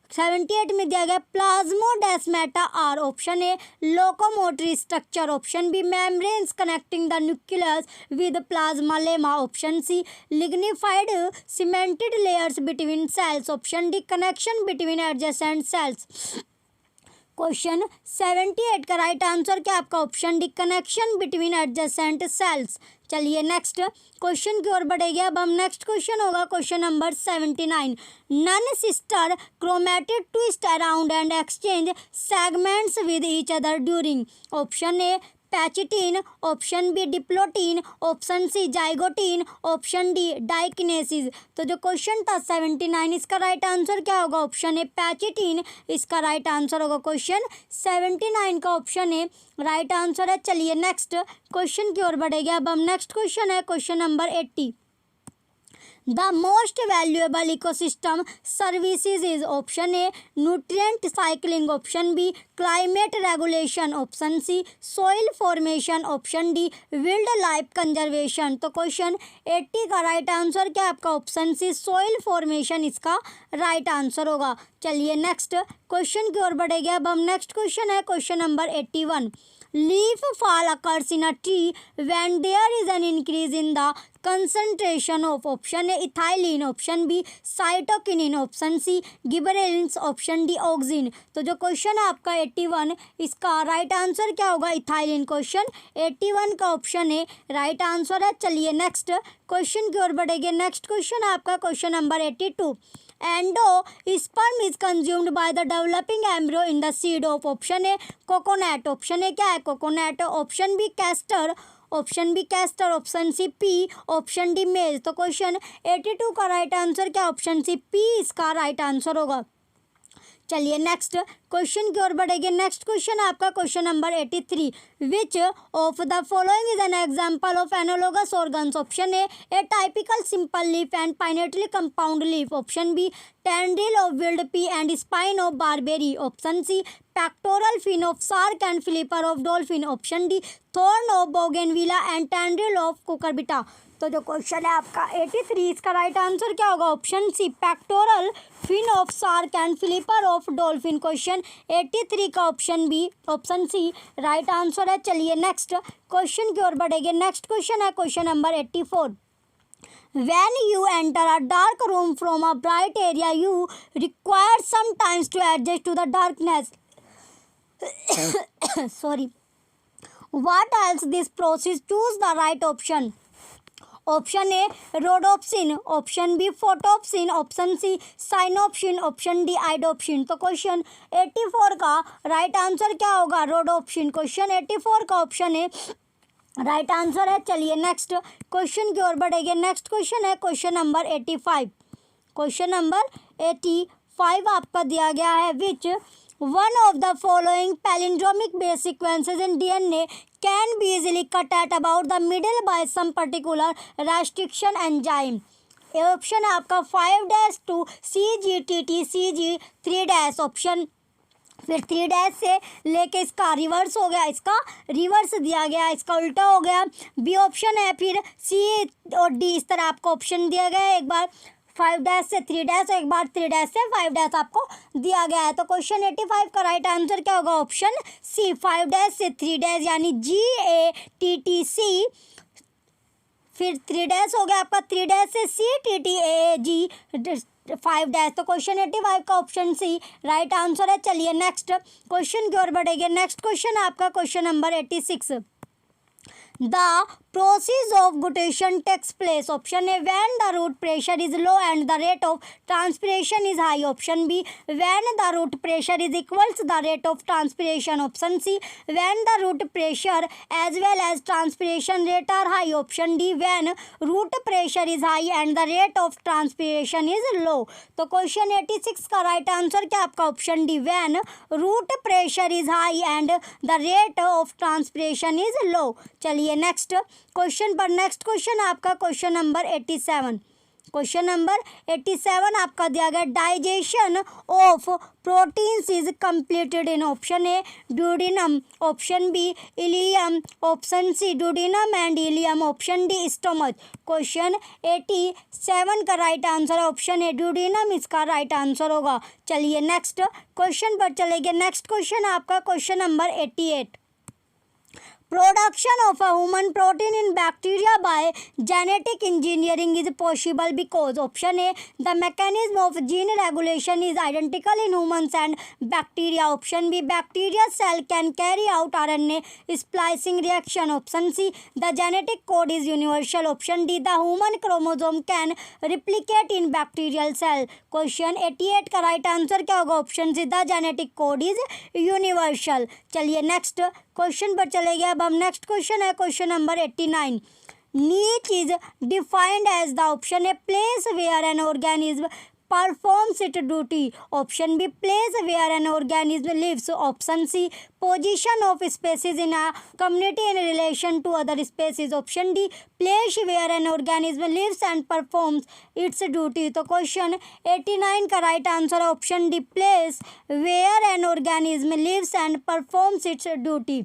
78 में दिया गया plasmodesmata are. Option A locomotory structure, option B membranes connecting the nucleus with plasmalemma, option C lignified cemented layers between cells, option D connection between adjacent cells. Question 78 का राइट आंसर क्या आपका? Option D connection between adjacent cells. चलिए नेक्स्ट क्वेश्चन की ओर बढ़ेंगे। अब हम नेक्स्ट क्वेश्चन होगा question number 79। Non sister chromatid twist around and exchange segments with each other during. Option A pachytene, option B diplotene, option C zygotene, option D diakinesis. तो जो क्वेश्चन था 79 इसका राइट आंसर क्या होगा? ऑप्शन ए पैचिटीन इसका राइट आंसर होगा। क्वेश्चन 79 का ऑप्शन ए राइट आंसर है। चलिए नेक्स्ट क्वेश्चन की ओर बढ़ेंगे। अब हम नेक्स्ट क्वेश्चन है question number 80। The most valuable ecosystem services is option A nutrient cycling, option B climate regulation, option C soil formation, option D wildlife conservation। तो क्वेश्चन 80 का राइट आंसर क्या आपका ऑप्शन सी सोइल फॉर्मेशन इसका राइट आंसर होगा। चलिए नेक्स्ट क्वेश्चन की ओर बढ़ेंगे। अब हम नेक्स्ट क्वेश्चन है question number 81। Leaf fall occurs in a tree when there is an increase in the concentration of option A ethylene, option B cytokinin, option C gibberellins, option D auxin. तो जो क्वेश्चन है आपका 81 इसका राइट आंसर क्या होगा इथाइलिन। क्वेश्चन 81 का ऑप्शन ए राइट आंसर है। चलिए नेक्स्ट क्वेश्चन की ओर बढ़ेंगे। नेक्स्ट क्वेश्चन है आपका question number 82। Endosperm is consumed by the developing embryo in the seed of option A coconut, option A क्या है coconut, option B castor, option B castor, option C pea, option D maize. तो क्वेश्चन 82 का राइट आंसर क्या ऑप्शन सी पी इसका राइट आंसर होगा। चलिए नेक्स्ट क्वेश्चन की ओर बढ़ेंगे। नेक्स्ट क्वेश्चन है आपका question number 83। Which of the following is an example of analogous organs, option A typical simple leaf and pinnately compound leaf, option B tendril of wild pea and spine of barberry, option C pectoral fin of shark and flipper of dolphin, option D thorn of bougainvillea and tendril of cucurbita. तो जो क्वेश्चन है आपका 83 इसका राइट आंसर क्या होगा option C pectoral fin of shark and flipper of dolphin. Question 83 का option B option C right answer है। चलिए नेक्स्ट क्वेश्चन की ओर बढ़ेंगे। नेक्स्ट क्वेश्चन है question number 84। When you enter a dark room from a bright area, you require some time to adjust to the darkness. Sorry. What else this process? Choose the right option. Option A rhodopsin, option B photopsin, option C cyanopsin, option D iodopsin. तो क्वेश्चन 84 का राइट आंसर क्या होगा रोडोप्सिन। क्वेश्चन 84 का ऑप्शन ए राइट आंसर है। चलिए नेक्स्ट क्वेश्चन की ओर बढ़ेंगे। नेक्स्ट क्वेश्चन है क्वेश्चन नंबर 85। क्वेश्चन नंबर 85 आपका दिया गया है। Which one of the following palindromic base sequences in DNA can be easily cut at about the middle by some particular restriction enzyme. ये ऑप्शन है आपका 5' to CGTT CG 3' ऑप्शन, फिर 3' से लेके इसका रिवर्स हो गया, इसका रिवर्स दिया गया, इसका उल्टा हो गया बी ऑप्शन है, फिर सी और डी इस तरह आपको ऑप्शन दिया गया है। एक बार 5' से 3' और एक बार 3' से 5' आपको दिया गया है। तो क्वेश्चन 85 का राइट आंसर क्या होगा ऑप्शन सी 5' से 3' यानी GATTC, फिर 3' हो गया आपका 3' से CTTAAG 5'। तो क्वेश्चन 85 का ऑप्शन सी राइट आंसर है। चलिए नेक्स्ट क्वेश्चन की ओर बढ़ेंगे। नेक्स्ट क्वेश्चन है आपका question number 86। The process of guttation takes place, option A when the root pressure is low and the rate of transpiration is high, option B when the root pressure is equals the rate of transpiration, option C when the root pressure as well as transpiration rate are high, option D when root pressure is high and the rate of transpiration is low। तो क्वेश्चन 86 का राइट आंसर क्या आपका option D when root pressure is high and the rate of transpiration is low। चलिए नेक्स्ट क्वेश्चन पर। नेक्स्ट क्वेश्चन आपका क्वेश्चन नंबर 87। क्वेश्चन नंबर 87 आपका दिया गया digestion of proteins is completed in option A duodenum, option B ileum, option C duodenum and ileum, option D stomach. Question 87 का राइट आंसर है ऑप्शन ए ड्यूडिनम इसका राइट आंसर होगा। चलिए नेक्स्ट क्वेश्चन पर चलेंगे। नेक्स्ट क्वेश्चन आपका question number 88। Production of a human protein in bacteria by genetic engineering is possible because option A the mechanism of gene regulation is identical in humans and bacteria, option B bacteria cell can carry out RNA splicing reaction, option C the genetic code is universal, option D the human chromosome can replicate in bacterial cell। Question 88 का राइट आंसर क्या होगा option C the genetic code is universal. चलिए नेक्स्ट क्वेश्चन पर चले गए। अब हम नेक्स्ट क्वेश्चन है question number 89। Niche is defined as the option A place where an organism performs its duty. Option B, place where an organism lives. Option C, position of species in a community in relation to other species. Option D, place where an organism lives and performs its duty. तो क्वेश्चन 89 का राइट आंसर है option D, place where an organism lives and performs its duty.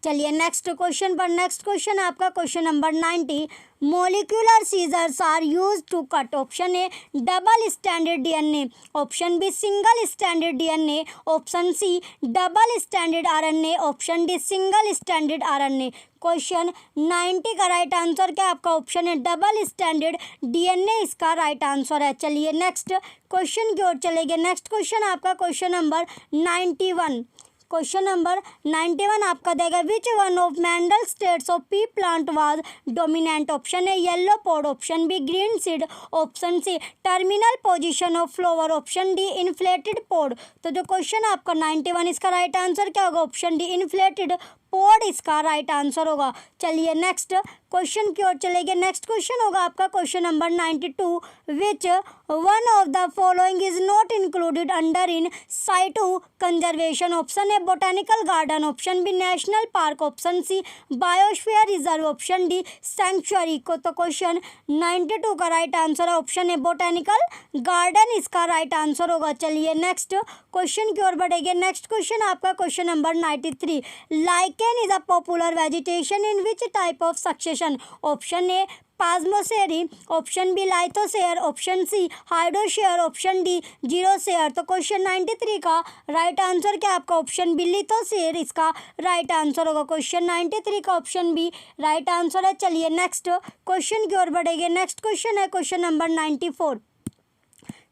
चलिए नेक्स्ट क्वेश्चन पर। नेक्स्ट क्वेश्चन आपका question number 90। Molecular scissors are used to cut. Option A double standard DNA, option B single standard DNA, option C double standard RNA, option D single standard RNA. Question 90 का राइट आंसर क्या आपका ऑप्शन है डबल स्टैंडर्ड डीएनए इसका राइट आंसर है। चलिए नेक्स्ट क्वेश्चन की ओर चलेंगे। नेक्स्ट क्वेश्चन आपका क्वेश्चन नंबर 91। क्वेश्चन नंबर 91 आपका देगा which one of Mendel states of pea plant was dominant. Option A yellow pod, option B green seed, option C terminal position of flower, option D inflated pod. तो जो क्वेश्चन आपका 91 इसका राइट आंसर क्या होगा ऑप्शन डी इन्फ्लेटेड पॉड इसका राइट आंसर होगा। चलिए नेक्स्ट क्वेश्चन की ओर चलेंगे। नेक्स्ट क्वेश्चन होगा आपका question number 92 which one of the following is not included under in situ conservation. Option A botanical garden, option B national park, option C biosphere reserve, option D sanctuary. को तो क्वेश्चन 92 का राइट आंसर है ऑप्शन ए बोटानिकल गार्डन इसका राइट आंसर होगा। चलिए नेक्स्ट क्वेश्चन की ओर बढ़ेंगे। नेक्स्ट क्वेश्चन आपका question number 93 lichen is a popular vegetation in which type of succession. Option A psammosere, option B lithosere, option C hydrosere, option D xerosere. तो क्वेश्चन 93 का राइट आंसर क्या आपका ऑप्शन बी लिथोसेयर इसका राइट आंसर होगा। क्वेश्चन 93 का ऑप्शन बी राइट आंसर है। चलिए नेक्स्ट क्वेश्चन की ओर बढ़ेंगे। नेक्स्ट क्वेश्चन है क्वेश्चन नंबर 94।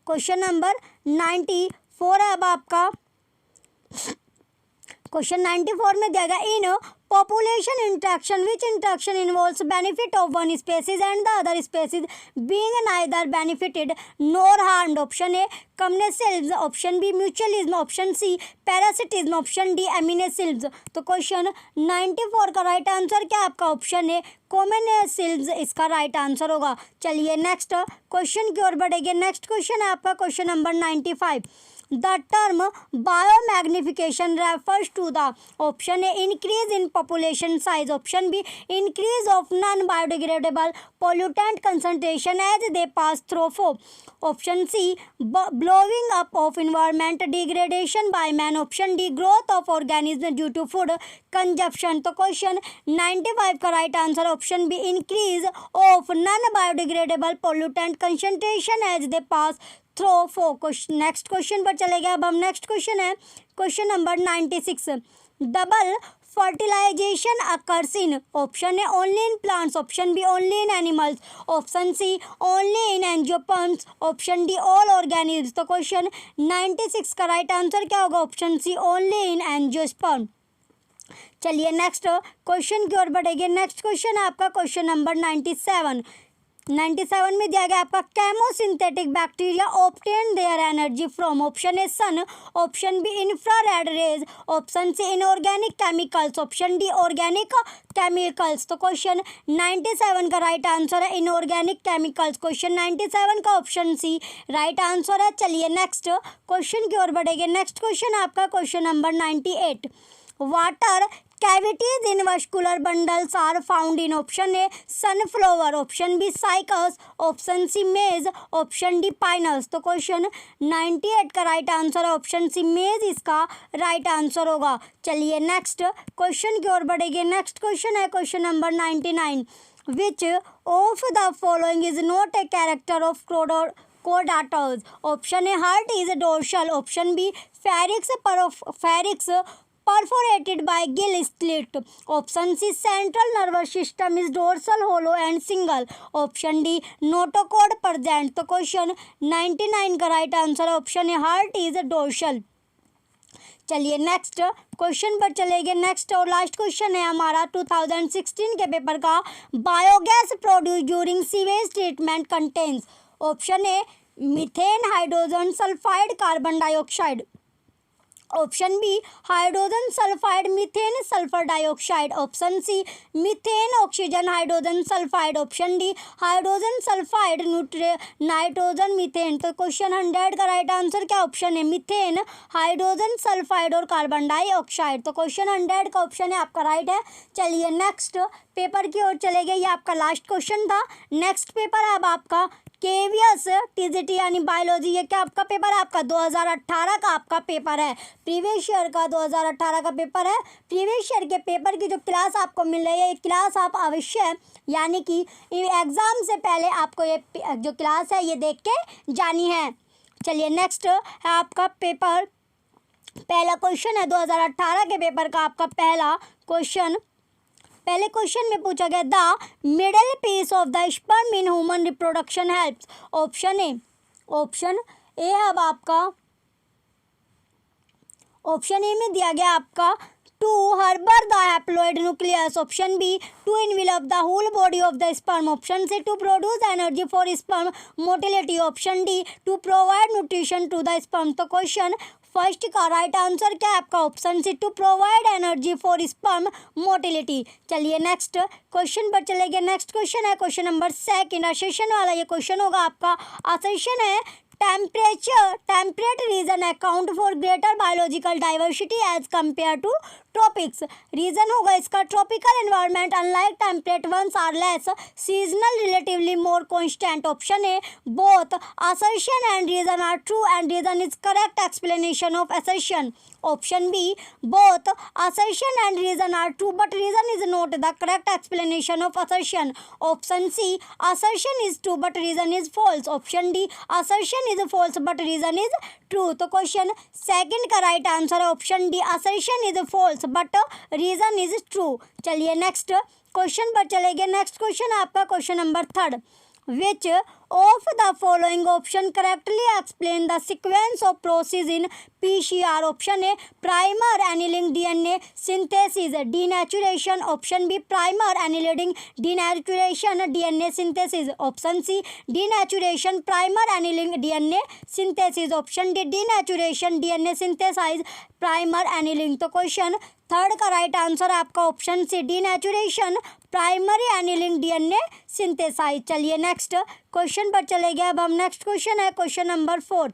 क्वेश्चन नंबर 94 है अब आपका क्वेश्चन 94 में दिया गया इन population interaction which interaction involves benefit of one species and the other species being neither benefited nor harmed। Option A commensalism, option B mutualism, option C parasitism, option D amensalism. तो क्वेश्चन 94 का राइट आंसर क्या आपका ऑप्शन है कॉमनेसिल्व्स इसका राइट आंसर होगा। चलिए नेक्स्ट क्वेश्चन की ओर बढ़ेंगे। नेक्स्ट क्वेश्चन है आपका question number 95। The term biomagnification refers to the option A increase in population size, option B increase of non-biodegradable pollutant concentration as they pass through food, option C blowing up of environment degradation by man, option D growth of organisms due to food consumption। तो क्वेश्चन 95 का right answer option B increase of non-biodegradable pollutant concentration as they pass through four. Next question पर चले गए। अब हम नेक्स्ट क्वेश्चन है question number 96 double fertilization occurs in. Option A only in plants, option B only in animals, option C only in angiosperms, option D all organism. तो क्वेश्चन 96 का राइट आंसर क्या होगा option C only in angiosperm. चलिए नेक्स्ट क्वेश्चन की ओर बढ़ेंगे। नेक्स्ट क्वेश्चन है आपका क्वेश्चन नंबर 97 में दिया गया आपका chemosynthetic bacteria obtain their energy from. Option A sun, option B infrared rays, option C inorganic chemicals, option D organic chemicals. तो क्वेश्चन 97 का राइट आंसर है इनऑर्गेनिक केमिकल्स। क्वेश्चन 97 का ऑप्शन सी राइट आंसर है। चलिए नेक्स्ट क्वेश्चन की ओर बढ़ेंगे। नेक्स्ट क्वेश्चन आपका question number 98 water cavities in vascular bundles are found in option A sunflower, option B cycas, option C maize, option D pinus। तो क्वेश्चन 98 का राइट आंसर है ऑप्शन सी मेज इसका राइट आंसर होगा। चलिए नेक्स्ट क्वेश्चन की ओर बढ़ेंगे। नेक्स्ट क्वेश्चन है question number 99 which of the following is not a character of कोडाटर्स। Option A heart is dorsal, option B pharynx perforated by gill slit, option C central nervous system is dorsal hollow and single, option D notochord present। तो क्वेश्चन 99 का राइट आंसर है option A heart is dorsal. चलिए नेक्स्ट क्वेश्चन पर चलेंगे। नेक्स्ट और लास्ट क्वेश्चन है हमारा 2016 के पेपर का biogas produce during sewage treatment contains. Option A methane, hydrogen sulphide, carbon dioxide, option B hydrogen sulphide, methane sulphur dioxide. Option C methane oxygen hydrogen sulphide. Option D hydrogen sulphide nitrogen methane. तो क्वेश्चन 100 का राइट आंसर क्या ऑप्शन है? मीथेन, हाइड्रोजन सल्फाइड और कार्बन डाइऑक्साइड। तो क्वेश्चन 100 का ऑप्शन है आपका राइट है। चलिए नेक्स्ट पेपर की ओर चले गए। ये आपका लास्ट क्वेश्चन था। नेक्स्ट पेपर है अब आपका केवीएस टीजीटी यानी बायोलॉजी। ये क्या आपका पेपर है? आपका 2018 का आपका पेपर है, प्रीवियस ईयर का 2018 का पेपर है। प्रीवियस ईयर के पेपर की जो क्लास आपको मिल रही है, ये क्लास आप अवश्य यानी कि एग्ज़ाम से पहले आपको ये जो क्लास है ये देख के जानी है। चलिए नेक्स्ट है आपका पेपर, पहला क्वेश्चन है 2018 के पेपर का आपका पहला क्वेश्चन। पहले क्वेश्चन में पूछा गया the middle piece of the sperm in human reproduction helps. Option A अब आपका ऑप्शन ए में दिया गया आपका to harbour the haploid nucleus. Option B to envelop the whole body of the sperm. Option C to produce energy for sperm motility. Option D to provide nutrition to the sperm. तो क्वेश्चन फर्स्ट का राइट आंसर क्या है आपका? Option C to provide energy for sperm motility. चलिए नेक्स्ट क्वेश्चन पर चले गए। नेक्स्ट क्वेश्चन है क्वेश्चन नंबर 2 असेशन वाला। ये क्वेश्चन होगा आपका, असेशन है temperate region account for greater biological diversity as compared to tropics. Reason होगा इसका tropical environment unlike temperate ones are less seasonal relatively more constant. Option A both assertion and reason are true and reason is correct explanation of assertion. Option B both assertion and reason are true but reason is not the correct explanation of assertion. Option C assertion is true but reason is false. Option D assertion is false but reason is true. तो क्वेश्चन सेकंड का राइट आंसर है option D, assertion is false but reason is true. चलिए नेक्स्ट क्वेश्चन पर चले गए। नेक्स्ट क्वेश्चन आपका question number 3, which of the following option correctly explain the sequence of process in PCR? Option A primer annealing DNA synthesis denaturation. Option B primer annealing denaturation DNA synthesis. Option C denaturation primer annealing DNA synthesis. Option D denaturation DNA synthesis primer annealing. तो क्वेश्चन थर्ड का राइट आंसर आपका option C denaturation primary annealing DNA synthesize. चलिए नेक्स्ट क्वेश्चन पर चले गए। अब हम नेक्स्ट क्वेश्चन है क्वेश्चन नंबर 4।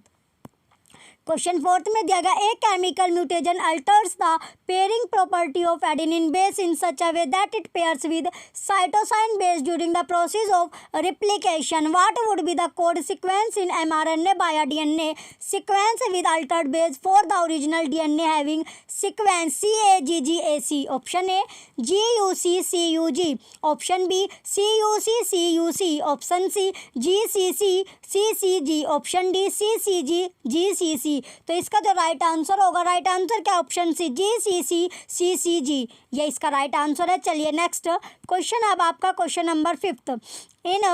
क्वेश्चन 4 में दिया गया a chemical mutation alters the pairing property of adenine base in such a way that it pairs with cytosine base during the process of replication. What would be the code sequence in mRNA via DNA sequence with altered base for the original DNA having sequence CAGGAC? Option A GUCCUG. Option B CUCCUC. Option C GCCCCG. Option D CCGGCC. तो इसका जो राइट आंसर होगा, राइट आंसर क्या ऑप्शन सी GCCCCG, ये इसका राइट आंसर है। चलिए नेक्स्ट क्वेश्चन अब आपका question number 5। In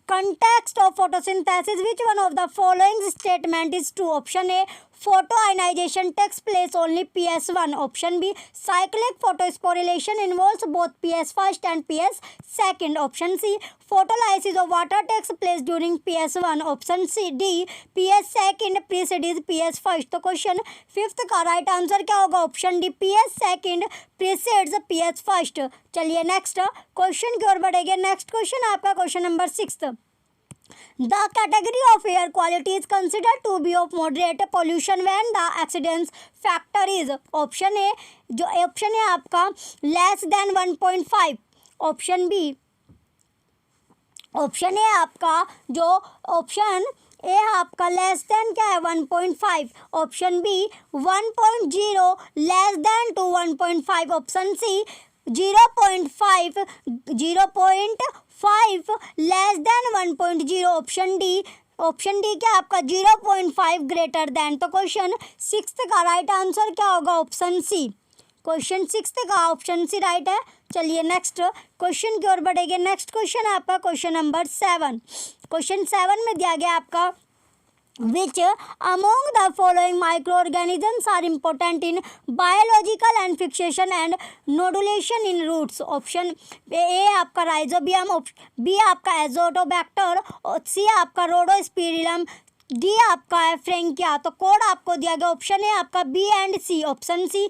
context of photosynthesis which one of the following statement is true? Option A photoionization takes place only PS1. Option B cyclic photophosphorylation involves both PS first and PS second. Option C photolysis of water takes place during PS1. Option C D PS second precedes PS first. तो क्वेश्चन 5th का राइट आंसर क्या होगा? Option D PS second precedes PS first. चलिए नेक्स्ट क्वेश्चन की ओर बढ़ेंगे। नेक्स्ट क्वेश्चन आपका question number 6। The category of air quality is considered to be of moderate pollution when the accident factor is option A, जो ऑप्शन है आपका less than 1.5. Option B option है आपका जो ऑप्शन ए आपका लेस देन क्या है 1.5. Option B 1.0 less than to 1.5. Option C 0.5 less than 1.0. Option D क्या आपका 0.5 ग्रेटर देन। तो क्वेश्चन 6th का राइट आंसर क्या होगा? ऑप्शन सी। क्वेश्चन 6th का ऑप्शन सी राइट है। चलिए नेक्स्ट क्वेश्चन की ओर बढ़ेंगे। नेक्स्ट क्वेश्चन आपका क्वेश्चन नंबर 7। क्वेश्चन 7 में दिया गया आपका which among the following microorganisms are important in biological and fixation and nodulation in roots? Option A आपका राइजोबियम, बी आपका एजोटोबैक्टर, सी आपका रोडोस्पिरिलम, डी आपका है फ्रेंकिया। तो कोड आपको दिया गया ऑप्शन है आपका B and C, option C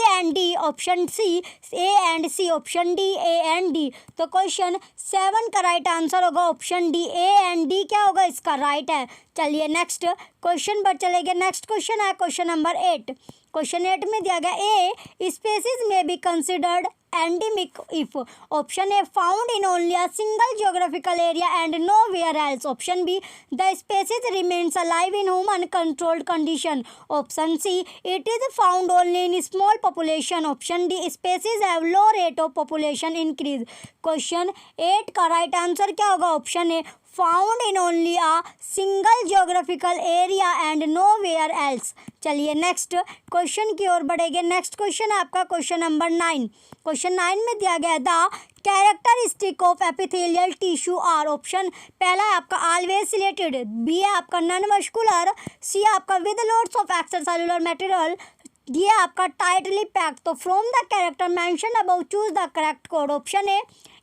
and D, option C A and C, option D A and D. तो क्वेश्चन 7 का राइट आंसर होगा option D, A and D क्या होगा इसका राइट है। चलिए नेक्स्ट क्वेश्चन पर चले गए। नेक्स्ट क्वेश्चन है क्वेश्चन नंबर 8। क्वेश्चन 8 में दिया गया ए स्पेसीज में be considered endemic if option A found in only a single geographical area and nowhere else, option B the species remains alive in human controlled condition, option C it is found only in small population, option D species have low rate of population increase। Question 8 का राइट आंसर क्या होगा option A found in only a single geographical area and nowhere else. चलिए नेक्स्ट क्वेश्चन की ओर बढ़ेंगे। नेक्स्ट क्वेश्चन आपका क्वेश्चन नंबर 9। क्वेश्चन 9 में दिया गया the characteristic of epithelial tissue are, option पहला है आपका ऑलवेज सिलेटेड, बी है आपका नॉन मस्कुलर, सी आपका with loads of extracellular material, D है आपका टाइटली पैक्ड। तो from the character mention above choose the correct code, option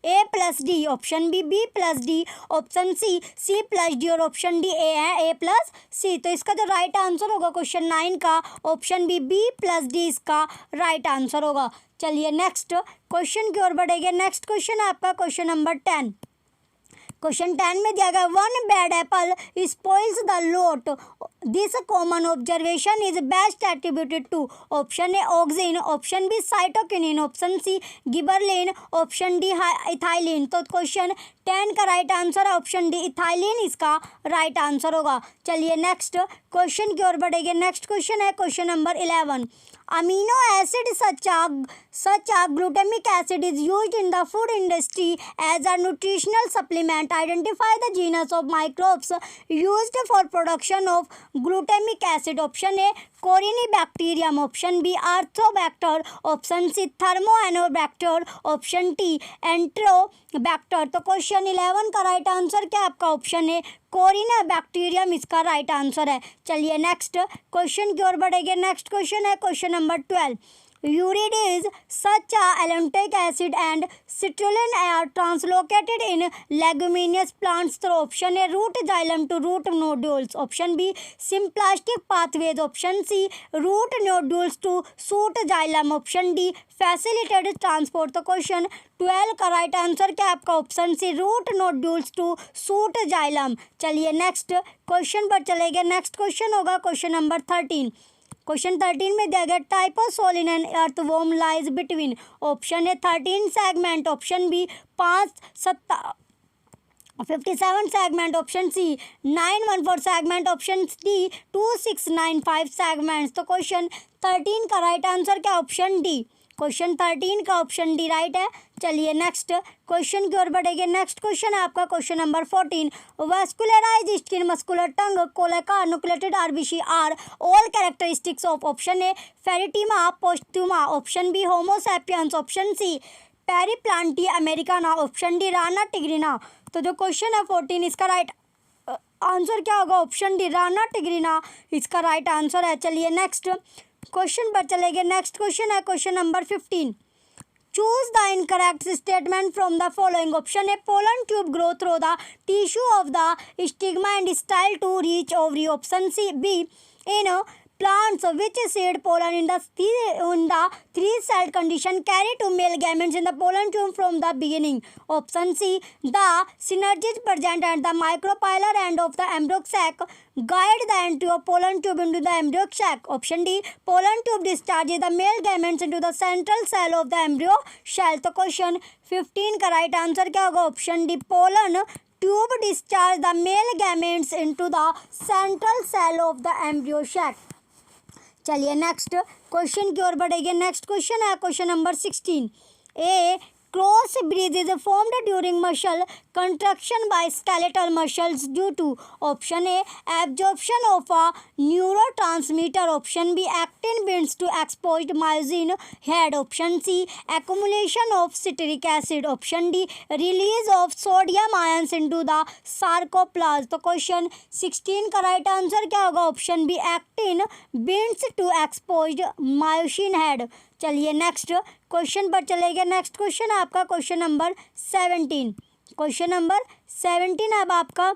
A plus D, option B plus D, option C plus D और option D A plus C. तो इसका जो राइट आंसर होगा क्वेश्चन 9 का ऑप्शन बी प्लस डी इसका राइट आंसर होगा। चलिए नेक्स्ट क्वेश्चन की ओर बढ़ेंगे। नेक्स्ट क्वेश्चन है आपका क्वेश्चन नंबर 10। क्वेश्चन 10 में दिया गया one bad apple spoils the lot, this common observation is best attributed to, option A auxin, option B cytokinin, option C gibberellin, option D ethylene. तो क्वेश्चन 10 का राइट आंसर है ऑप्शन डी इथाइलिन इसका राइट आंसर होगा। चलिए नेक्स्ट क्वेश्चन की ओर बढ़ेंगे। नेक्स्ट क्वेश्चन है question number 11। amino acid such as glutamic acid is used in the food industry as a nutritional supplement, identify the genus of microbes used for production of glutamic acid, option A Corynebacterium, option B Arthobacter, option C Thermoanobacter, option D Enterobacter। तो क्वेश्चन 11 का राइट आंसर क्या आपका ऑप्शन है कोरिनेबैक्टीरियम इसका राइट आंसर है। चलिए नेक्स्ट क्वेश्चन की ओर बढ़ेंगे। नेक्स्ट क्वेश्चन है question number 12। Urid is such a allantoic acid and citrulline are translocated in leguminous plants through option A root xylem to root nodules, option B symplastic pathways, option C root nodules to shoot xylem, option D facilitated transport। तो क्वेश्चन 12 का राइट आंसर क्या आपका option C root nodules to shoot xylem. चलिए नेक्स्ट क्वेश्चन पर चले गए। नेक्स्ट क्वेश्चन होगा क्वेश्चन नंबर 13। क्वेश्चन 13 में दिया गया type of sole in an earthworm lies between, option A 13 segment, option B 57 segment, option C 914 segment, option D 2695 segments. तो क्वेश्चन 13 का राइट आंसर क्या ऑप्शन डी, क्वेश्चन 13 का ऑप्शन डी राइट है। चलिए नेक्स्ट क्वेश्चन की ओर बढ़ेंगे। नेक्स्ट क्वेश्चन है आपका question number 14। Vascularised skin, muscular tongue, cloaca, nucleated RBC are all characteristics of, option A Pheretima posthuma, option B Homo sapiens, option C Periplaneta americana, option D Rana tigrina. तो जो क्वेश्चन है 14 इसका राइट आंसर क्या होगा ऑप्शन डी राना टिग्रिना इसका राइट आंसर है। चलिए नेक्स्ट क्वेश्चन पर चले गए। नेक्स्ट क्वेश्चन है question number 15। Choose the incorrect statement from the following, option A pollen tube grow through the tissue of the stigma and style to reach ovary, option C B in plants which seed pollen in the three-celled condition carry two male gametes in the pollen tube from the beginning, option C the synergies present at the micropylar end of the embryo sac guide the entry of pollen tube into the embryo sac, option D pollen tube discharges the male gametes into the central cell of the embryo shell। तो क्वेश्चन 15 का राइट आंसर क्या होगा option D pollen tube discharge the male gametes into the central cell of the embryo sac। चलिए नेक्स्ट क्वेश्चन की ओर बढ़ेंगे। नेक्स्ट क्वेश्चन है question number 16। A cross bridge is formed during muscle contraction by skeletal muscles due to, option A absorption of a neurotransmitter, option B actin binds to exposed myosin head, option C accumulation of citric acid, option D release of sodium ions into the sarcoplasm. तो क्वेश्चन 16 का राइट आंसर क्या होगा option B actin binds to exposed myosin head. चलिए नेक्स्ट क्वेश्चन पर चले गए। नेक्स्ट क्वेश्चन है आपका क्वेश्चन नंबर 17। क्वेश्चन नंबर 17 अब आपका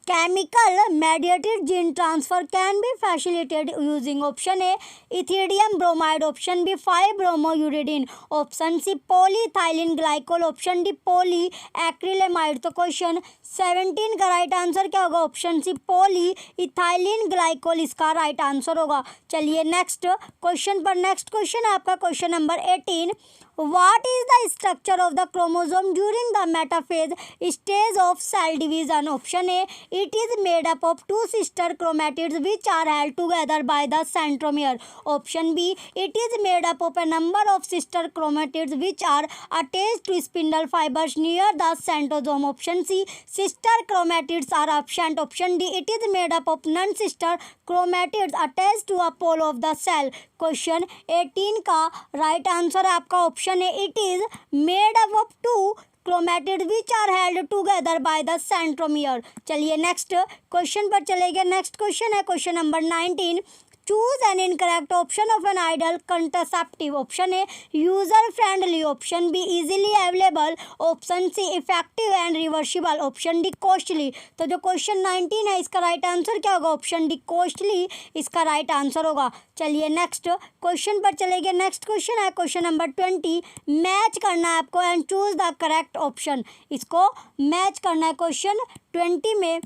chemical mediated gene transfer can be facilitated using option A ethidium bromide, option B 5-bromouridine, option C polyethylene glycol, option D polyacrylamide। तो क्वेश्चन 17 का राइट आंसर क्या होगा? ऑप्शन सी polyethylene glycol इसका राइट आंसर होगा। चलिए नेक्स्ट क्वेश्चन पर, नेक्स्ट क्वेश्चन है आपका question number 18। What is the structure of the chromosome during the metaphase stage of cell division? Option A, it is made up of two sister chromatids which are held together by the centromere. Option B, it is made up of a number of sister chromatids which are attached to spindle fibers near the centrosome. Option C, sister chromatids are absent. Option D, it is made up of non-sister chromatids attached to a pole of the cell। Question 18 का राइट आंसर है आपका ऑप्शन है it is made up of two chromatid which are held together by the centromere. चलिए नेक्स्ट क्वेश्चन पर चले गए। नेक्स्ट क्वेश्चन है question number 19। Choose an incorrect option of an ideal contraceptive. Option A, user friendly. Option B, easily available. Option C, effective and reversible. Option D, costly। तो जो क्वेश्चन 19 है इसका राइट आंसर क्या होगा? ऑप्शन डी costly इसका राइट आंसर होगा। चलिए नेक्स्ट क्वेश्चन पर चले गए। नेक्स्ट क्वेश्चन है क्वेश्चन नंबर 20। मैच करना है आपको and choose the correct option. इसको मैच करना है क्वेश्चन 20 में,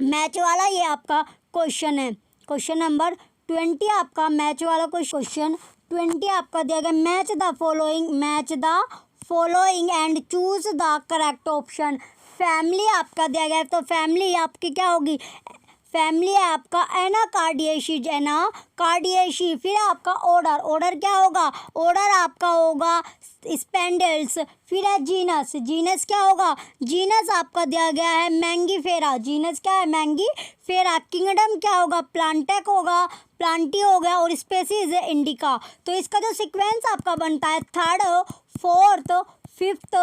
मैच वाला ये आपका क्वेश्चन है। क्वेश्चन नंबर 20 आपका मैच वाला क्वेश्चन 20 आपका दिया गया। Match the following and choose the correct option. Family आपका दिया गया है, तो फैमिली आपकी क्या होगी? फैमिली है आपका एनाकार्डियेशी। फिर आपका ऑर्डर क्या होगा? ऑर्डर आपका होगा स्पेंडल्स। फिर है जीनस क्या होगा? जीनस आपका दिया गया है मैंगीफेरा। जीनस क्या है? मैंगीफेरा। किंगडम क्या होगा? प्लांटेक होगा, प्लांटी हो गया, और स्पेसीज है इंडिका। तो इसका जो सीक्वेंस आपका बनता है 3rd, 4th, 5th,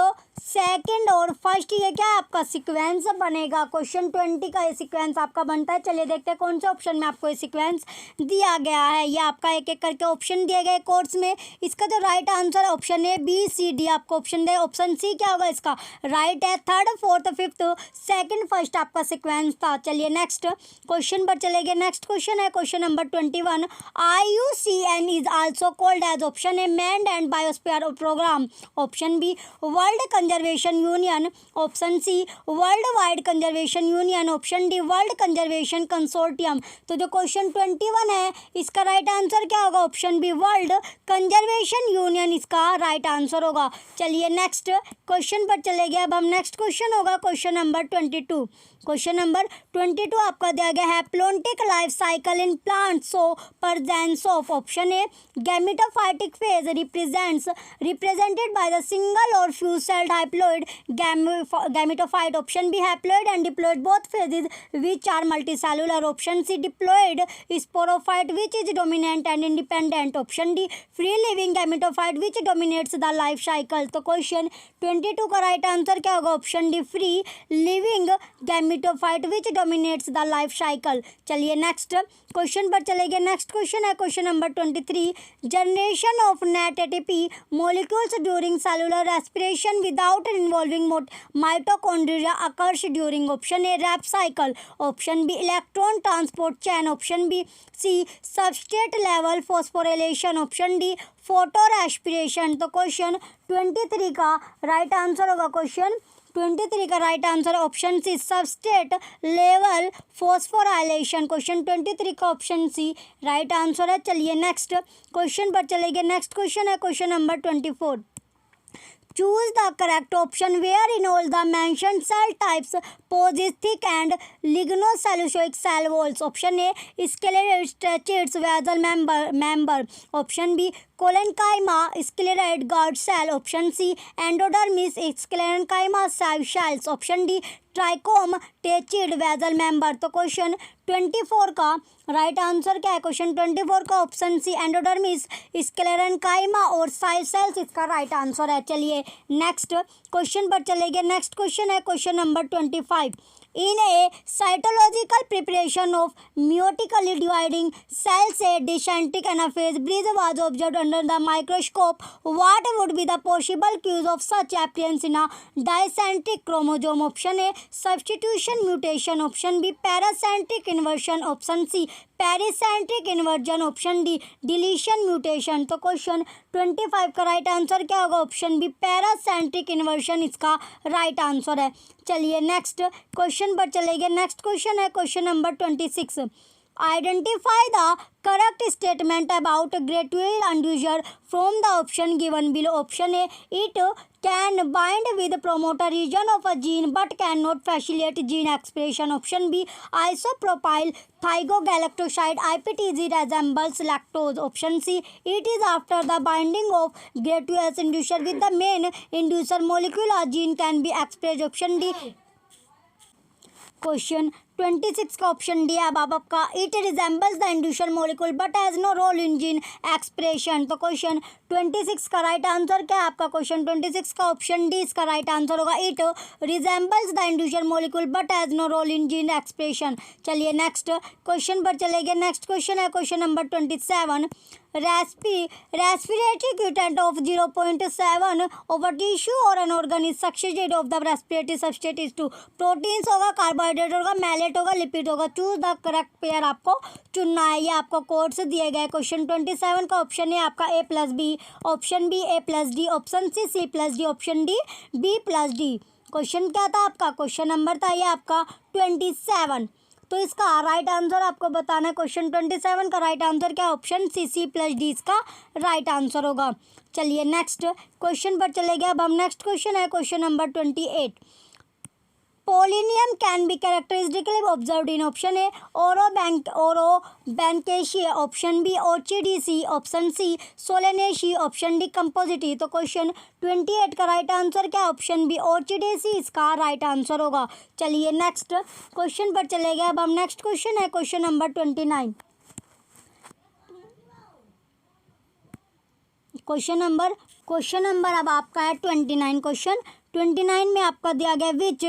2nd और 1st, ये क्या है आपका सीक्वेंस बनेगा। क्वेश्चन 20 का ये सीक्वेंस आपका बनता है। चलिए देखते हैं कौन से ऑप्शन में आपको ये सीक्वेंस दिया गया है। ये आपका एक एक करके ऑप्शन दिए गए कोर्स में। इसका जो right answer option A B C D आपको ऑप्शन दे। ऑप्शन सी क्या होगा इसका? राइट है। 3rd, 4th, 5th, 2nd, 1st आपका सीक्वेंस था। चलिए नेक्स्ट क्वेश्चन पर चले गए। नेक्स्ट क्वेश्चन है question number 21। IUCN is also called as option A man and biosphere programme. Option B world conservation union. Option C world wide conservation union. Option D world conservation consortium. तो जो क्वेश्चन 21 है इसका राइट आंसर क्या होगा? Option B world conservation Union इसका राइट आंसर होगा। चलिए नेक्स्ट क्वेश्चन पर चले गए। अब हम नेक्स्ट क्वेश्चन होगा क्वेश्चन नंबर 22। क्वेश्चन नंबर 22 आपका दिया गया है haplontic life cycle in plant show presence of। Option A gametophytic phase represented by the single और few celled haploid gametophyte. Option B haploid and diploid both phases which are multicellular. Option C diploid sporophyte which is dominant and independent. Option D free living gametophyte which dominates the life cycle. तो क्वेश्चन 22 का राइट आंसर क्या होगा? Option D free living gametophyte which dominates the life cycle. चलिए नेक्स्ट क्वेश्चन पर चले गए। नेक्स्ट क्वेश्चन है question number 23। Generation of net ATP molecules during cellular respiration without involving mitochondria occurs during. Option A rap cycle. Option B electron transport chain. Option B C substrate level phosphorylation. Option D photorespiration. तो क्वेश्चन 23 का राइट आंसर होगा क्वेश्चन 23 का right answer option C substrate level phosphorylation. Question 23 का ऑप्शन सी राइट आंसर है। चलिए नेक्स्ट क्वेश्चन पर चलेंगे। नेक्स्ट क्वेश्चन है question number 24। Choose the correct option where in all the mentioned cell types possess thick and lignocellulosic cell walls. Option A scleroid stretched basal member. Option B collenchyma scleroid guard cell. Option C endodermis sclerenchyma cells. Option D trichome tracheid vessel member. तो क्वेश्चन 24 का राइट आंसर क्या है? क्वेश्चन 24 का ऑप्शन सी एंडोडर्मिस स्क्लेरेंकाइमा और साइल सेल्स इसका राइट आंसर है। चलिए नेक्स्ट क्वेश्चन पर चले गए। नेक्स्ट क्वेश्चन है question number 25। In a cytological preparation of meiotically dividing cells, a dysenteric anaphase breeze was observed under the microscope. What would be the possible cause of such appearance in a dysenteric chromosome? Option A, substitution mutation. Option B, paracentric inversion. Option C, pericentric inversion. Option D, deletion mutation. तो क्वेश्चन 25 का राइट आंसर क्या होगा? ऑप्शन बी, पैरासेंट्रिक इन्वर्जन इसका राइट आंसर है. चलिए नेक्स्ट क्वेश्चन पर चले गए. नेक्स्ट क्वेश्चन है question number 26. Identify the correct statement about gradual inducer from the option given below. Option A, it can bind with promoter region of a gene but cannot facilitate gene expression. Option B, isopropyl thioglycoside IPTG resembles lactose. Option C, it is after the binding of gradual inducer with the main inducer molecule a gene can be expressed. Option D. Question 26 का ऑप्शन डी है अब आपका. It resembles the inducer molecule but has no role in gene expression. तो क्वेश्चन 26 का राइट आंसर क्या है आपका? क्वेश्चन 26 का ऑप्शन डी इसका राइट आंसर होगा. It resembles the inducer molecule but has no role in gene expression. चलिए नेक्स्ट क्वेश्चन पर चले गए. नेक्स्ट क्वेश्चन है question number 27. Respiratory quotient of 0.7 over tissue or an organ is succeeded of the respiratory substrate is 2. Proteins होगा, कार्बोहाइड्रेट होगा, मैलेट होगा, लिपिड होगा. चूज द करेक्ट पेयर आपको चुनना है. ये आपको कोड से दिए गए. क्वेश्चन 27 का ऑप्शन है आपका A plus B. Option B A plus D. Option C C plus D. Option D B plus D. Question क्या था आपका? क्वेश्चन नंबर था ये आपका 27. तो इसका राइट आंसर आपको बताना है. क्वेश्चन 27 का राइट आंसर क्या? Option C C plus D इसका राइट आंसर होगा. चलिए नेक्स्ट क्वेश्चन पर चले गए. अब हम नेक्स्ट क्वेश्चन है question number 28. Polonium can be characteristically observed in option A, Orobanchaceae, option B, Orchidaceae, option C, Solanaceae, option D, Compositae. तो क्वेश्चन 28 का राइट आंसर क्या? ऑप्शन बी, Orchidaceae इसका राइट आंसर होगा. चलिए नेक्स्ट क्वेश्चन पर चले गए. अब हम नेक्स्ट क्वेश्चन है क्वेश्चन नंबर 29. क्वेश्चन नंबर अब आपका है 29. क्वेश्चन 29 में आपका दिया गया विच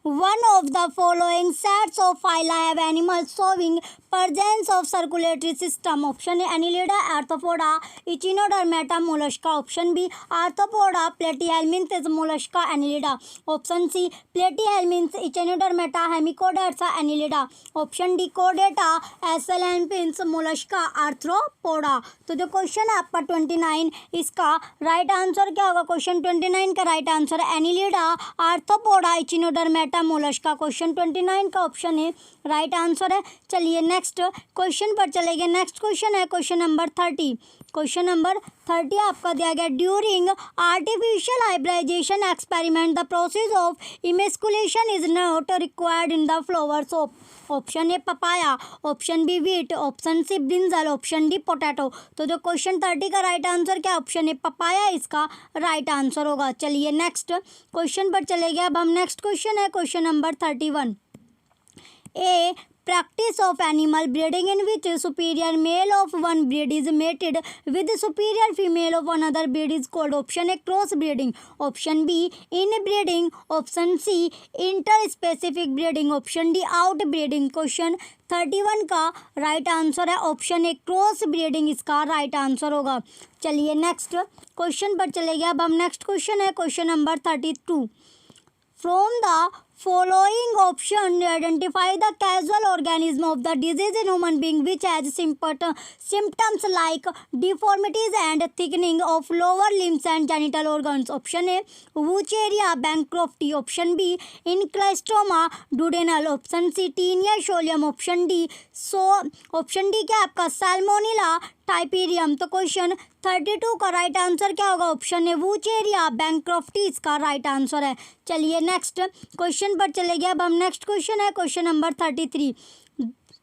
one of the following sets of phyla have animals showing presence of circulatory system. Option A, Annelida, Arthropoda, Echinodermata, Mollusca. Option B, Arthropoda, Platyhelminths, Mollusca, Annelida. Option C, Platyhelminths, Echinodermata, Hemichordates, Annelida. Option D, Chordata, Amphibians, Mollusca, Arthropoda. तो जो क्वेश्चन है आपका 29 इसका राइट आंसर क्या होगा? क्वेश्चन 29 का राइट आंसर है एनिलिडा, आर्थ्रोपोडा, इचिनोडर्मेटा, मोलस्का. क्वेश्चन 29 का ऑप्शन है राइट आंसर है. चलिए नेक्स्ट क्वेश्चन पर चले गए. नेक्स्ट क्वेश्चन है क्वेश्चन नंबर 30. क्वेश्चन नंबर 30 आपका दिया गया during artificial hybridisation experiment the process of emasculation is not required in the flowers of. Option A papaya, option B wheat, option C brinjal, option D potato. तो जो क्वेश्चन 30 का राइट आंसर क्या? ऑप्शन ए पपाया इसका राइट आंसर होगा. चलिए नेक्स्ट क्वेश्चन पर चले गए. अब हम नेक्स्ट क्वेश्चन है question number 31. A practice of animal breeding in which superior male of one breed is mated with superior female of another breed is called. Option A, cross breeding. Option B, inbreeding. Option C, interspecific breeding. Option D, outbreeding. Question 31 का राइट आंसर है ऑप्शन ए क्रॉस ब्रीडिंग इसका राइट आंसर होगा. चलिए नेक्स्ट क्वेश्चन पर चले गए. अब हम नेक्स्ट क्वेश्चन है question number 32. From the following option identify the causal organism of the disease in human being which has symptoms like deformities and thickening of lower limbs and genital organs. Option A, Wucheria bancrofti. Option B, Inclustoma duodenal. Option C, Tinea solium. Option D क्या आपका Salmonella टाइपीरियम. तो क्वेश्चन 32 का राइट आंसर क्या होगा? ऑप्शन है वूचेरिया बैंक्रॉफ्टी इसका राइट आंसर है. चलिए नेक्स्ट क्वेश्चन पर चले गए. अब हम नेक्स्ट क्वेश्चन है क्वेश्चन नंबर 33.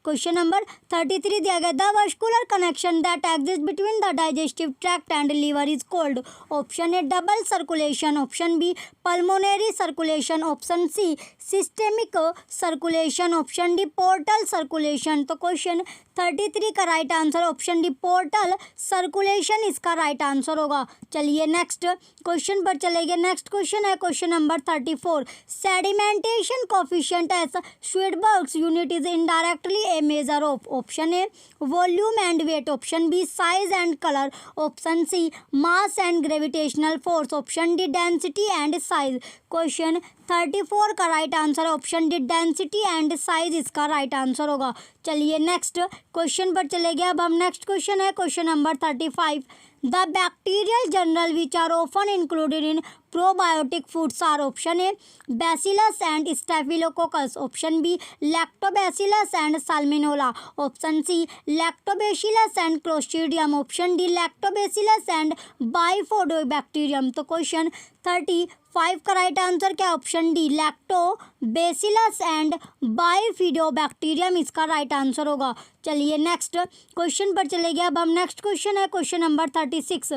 क्वेश्चन नंबर 33 दिया गया, the vascular connection that exist between the digestive tract and liver is called. Option A double circulation, option B pulmonary circulation, option C systemic circulation, option D portal circulation. तो क्वेश्चन 33 का right answer option D portal circulation इसका राइट आंसर होगा। चलिए नेक्स्ट क्वेश्चन पर चले गए। नेक्स्ट क्वेश्चन है question number 34, sedimentation coefficient as Svedberg's unit is indirectly a measure of. Option A volume and weight, option B size and colour, option C mass and gravitational force, option D density and size. Question 34 का right answer option D density and size इसका राइट आंसर होगा। चलिए नेक्स्ट क्वेश्चन पर चले गए। अब हम नेक्स्ट क्वेश्चन है question number 35, the bacterial general which are often included in probiotic foods are. Option A bacillus and staphylococcus, option B lactobacillus and salmonella, option C lactobacillus and clostridium, option D lactobacillus and bifidobacterium. तो क्वेश्चन 35 का राइट आंसर क्या, option D lactobacillus and bifidobacterium इसका राइट आंसर होगा। चलिए नेक्स्ट क्वेश्चन पर चले गए। अब हम नेक्स्ट क्वेश्चन है question number 36,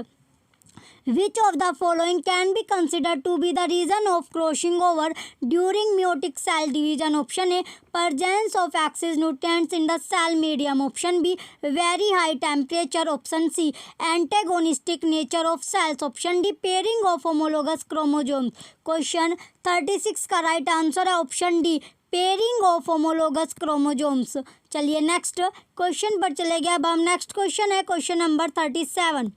which of the following can be considered to be the reason of crossing over during meiotic cell division? Option A presence of excess nutrients in the cell medium, option B very high temperature, option C antagonistic nature of cells, option D pairing of homologous chromosomes। Question 36 का राइट आंसर है option D pairing of homologous chromosomes. चलिए नेक्स्ट क्वेश्चन पर चले गए। अब हम नेक्स्ट क्वेश्चन है क्वेश्चन नंबर 37,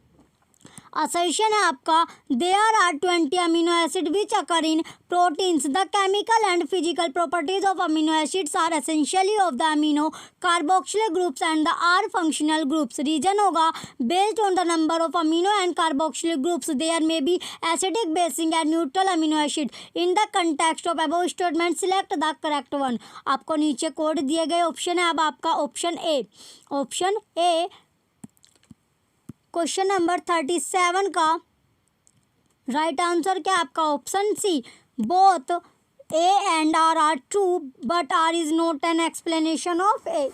असर्शन है आपका, there are 20 amino acid which occur in proteins, the chemical and physical properties of amino acids are essentially of the amino carboxylic groups and the R functional groups. Reason होगा based on the number of amino and carboxylic groups, there may be acidic basic and neutral amino acid. In the context of above statement select the correct one. आपको नीचे कोड दिए गए ऑप्शन है। अब आपका ऑप्शन ए क्वेश्चन नंबर 37 का राइट आंसर क्या आपका option C both A and R true but R is not an explanation of A.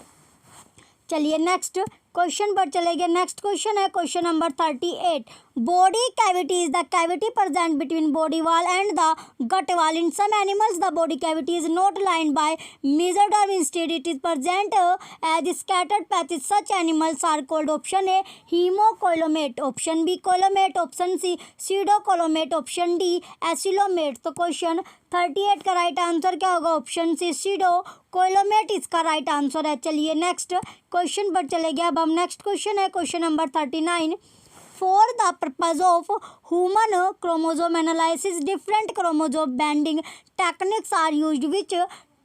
चलिए नेक्स्ट क्वेश्चन पर चले गए। नेक्स्ट क्वेश्चन है question number 38, body cavity is the cavity present between body wall and the gut wall. In some animals the body cavity is not lined by mesoderm, instead it is present as scattered patches. Such animals are called. Option A haemocoelomate, option B coelomate, option C pseudocoelomate, option D acoelomate. तो क्वेश्चन 38 का राइट आंसर क्या होगा, ऑप्शन सी सीडोकोलोमेट इसका राइट आंसर है। चलिए नेक्स्ट क्वेश्चन पर चले गए। अब हम नेक्स्ट क्वेश्चन है question number 39, for the purpose of human chromosome analysis different chromosome bending techniques are used. Which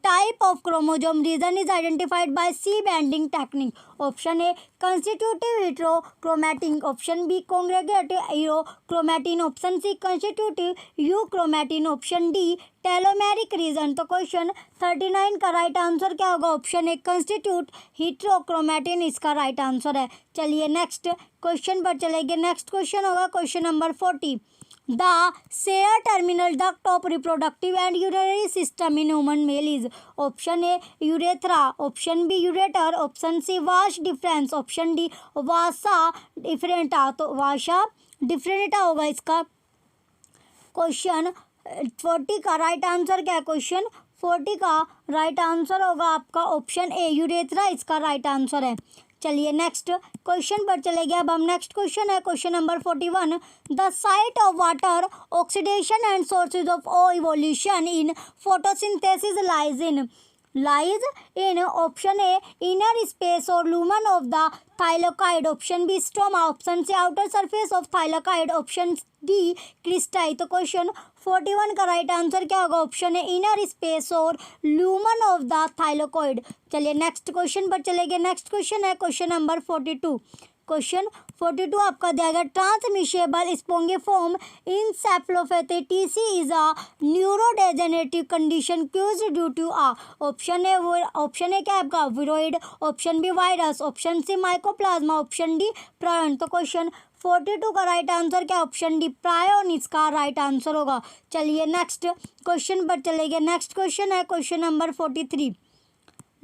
type of chromosome region is identified by C bending technique? Option A constitutive heterochromatin, option B congregative heterochromatin, option C constitutive euchromatin, option D telomeric region. तो क्वेश्चन 39 का राइट आंसर क्या होगा, ऑप्शन ए कंस्टिट्यूट हेटेरोक्रोमैटिन इसका राइट आंसर है। चलिए नेक्स्ट क्वेश्चन पर चलेंगे। नेक्स्ट क्वेश्चन होगा question number 40, the share terminal duct of reproductive and urinary system in human male is. Option A urethra, option B ureter, option C vas deferens, option D vasa deferentia. तो वाशा डिफरेंटा होगा इसका। क्वेश्चन 40 का राइट आंसर क्या है, क्वेश्चन 40 का राइट आंसर होगा आपका ऑप्शन ए यूरेथ्रा इसका राइट आंसर है। चलिए नेक्स्ट क्वेश्चन पर चले गए। अब हम नेक्स्ट क्वेश्चन है question number 41, the site of water oxidation and sources of O evolution in photosynthesis lies in option A inner space or lumen of the thylakoid, option B stroma, option C outer surface of thylakoid, option D cristae। तो क्वेश्चन 41 का राइट आंसर क्या होगा, ऑप्शन ए इनर स्पेस और लूमन ऑफ द थाइलाकोइड। चलिए नेक्स्ट क्वेश्चन पर चलेंगे। नेक्स्ट क्वेश्चन है क्वेश्चन नंबर 42। क्वेश्चन 42 आपका दिया गया, transmissible spongiform encephalopathy TC is a neurodegenerative condition caused due to uh. Option A क्या है आपका viroid, option B virus, option C mycoplasma, option D prion. तो क्वेश्चन 42 का राइट आंसर क्या, ऑप्शन डी प्रायन इसका राइट आंसर होगा। चलिए नेक्स्ट क्वेश्चन पर चलेंगे। नेक्स्ट क्वेश्चन है question number 43,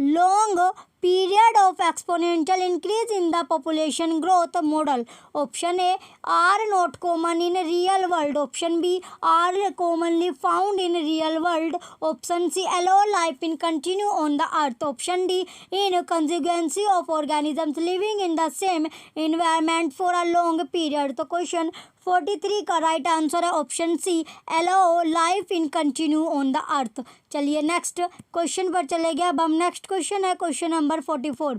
long period of exponential increase in the population growth model. Option A are not common in real world. Option B are commonly found in real world. Option C allow life in continue on the earth. Option D in consequence of organisms living in the same environment for a long period. तो क्वेश्चन 43 का राइट आंसर है option C allow life in continue on the earth. चलिए नेक्स्ट क्वेश्चन पर चले गए। अब हम नेक्स्ट क्वेश्चन है question number 44।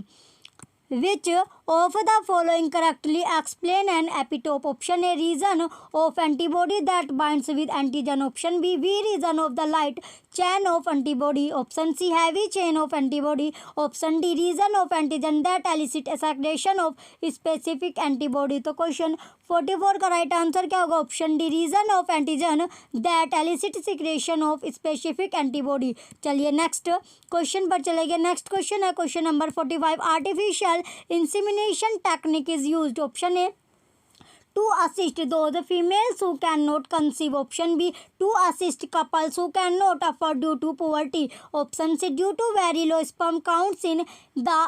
Which of the following correctly explain an epitope? Option A region of antibody that binds with antigen. Option B region of the light chain of antibody. Option C heavy chain of antibody. Option D region of antigen that elicit a secretion of specific antibody. तो क्वेश्चन 44 का राइट आंसर क्या होगा? Option D reason of antigen that elicit secretion of specific antibody. चलिए नेक्स्ट क्वेश्चन पर चले गए। नेक्स्ट क्वेश्चन है question number 45। Artificial insemination technique is used. Option A to assist those females who cannot conceive. Option B to assist couples who cannot afford due to poverty. Option C due to very low sperm counts in the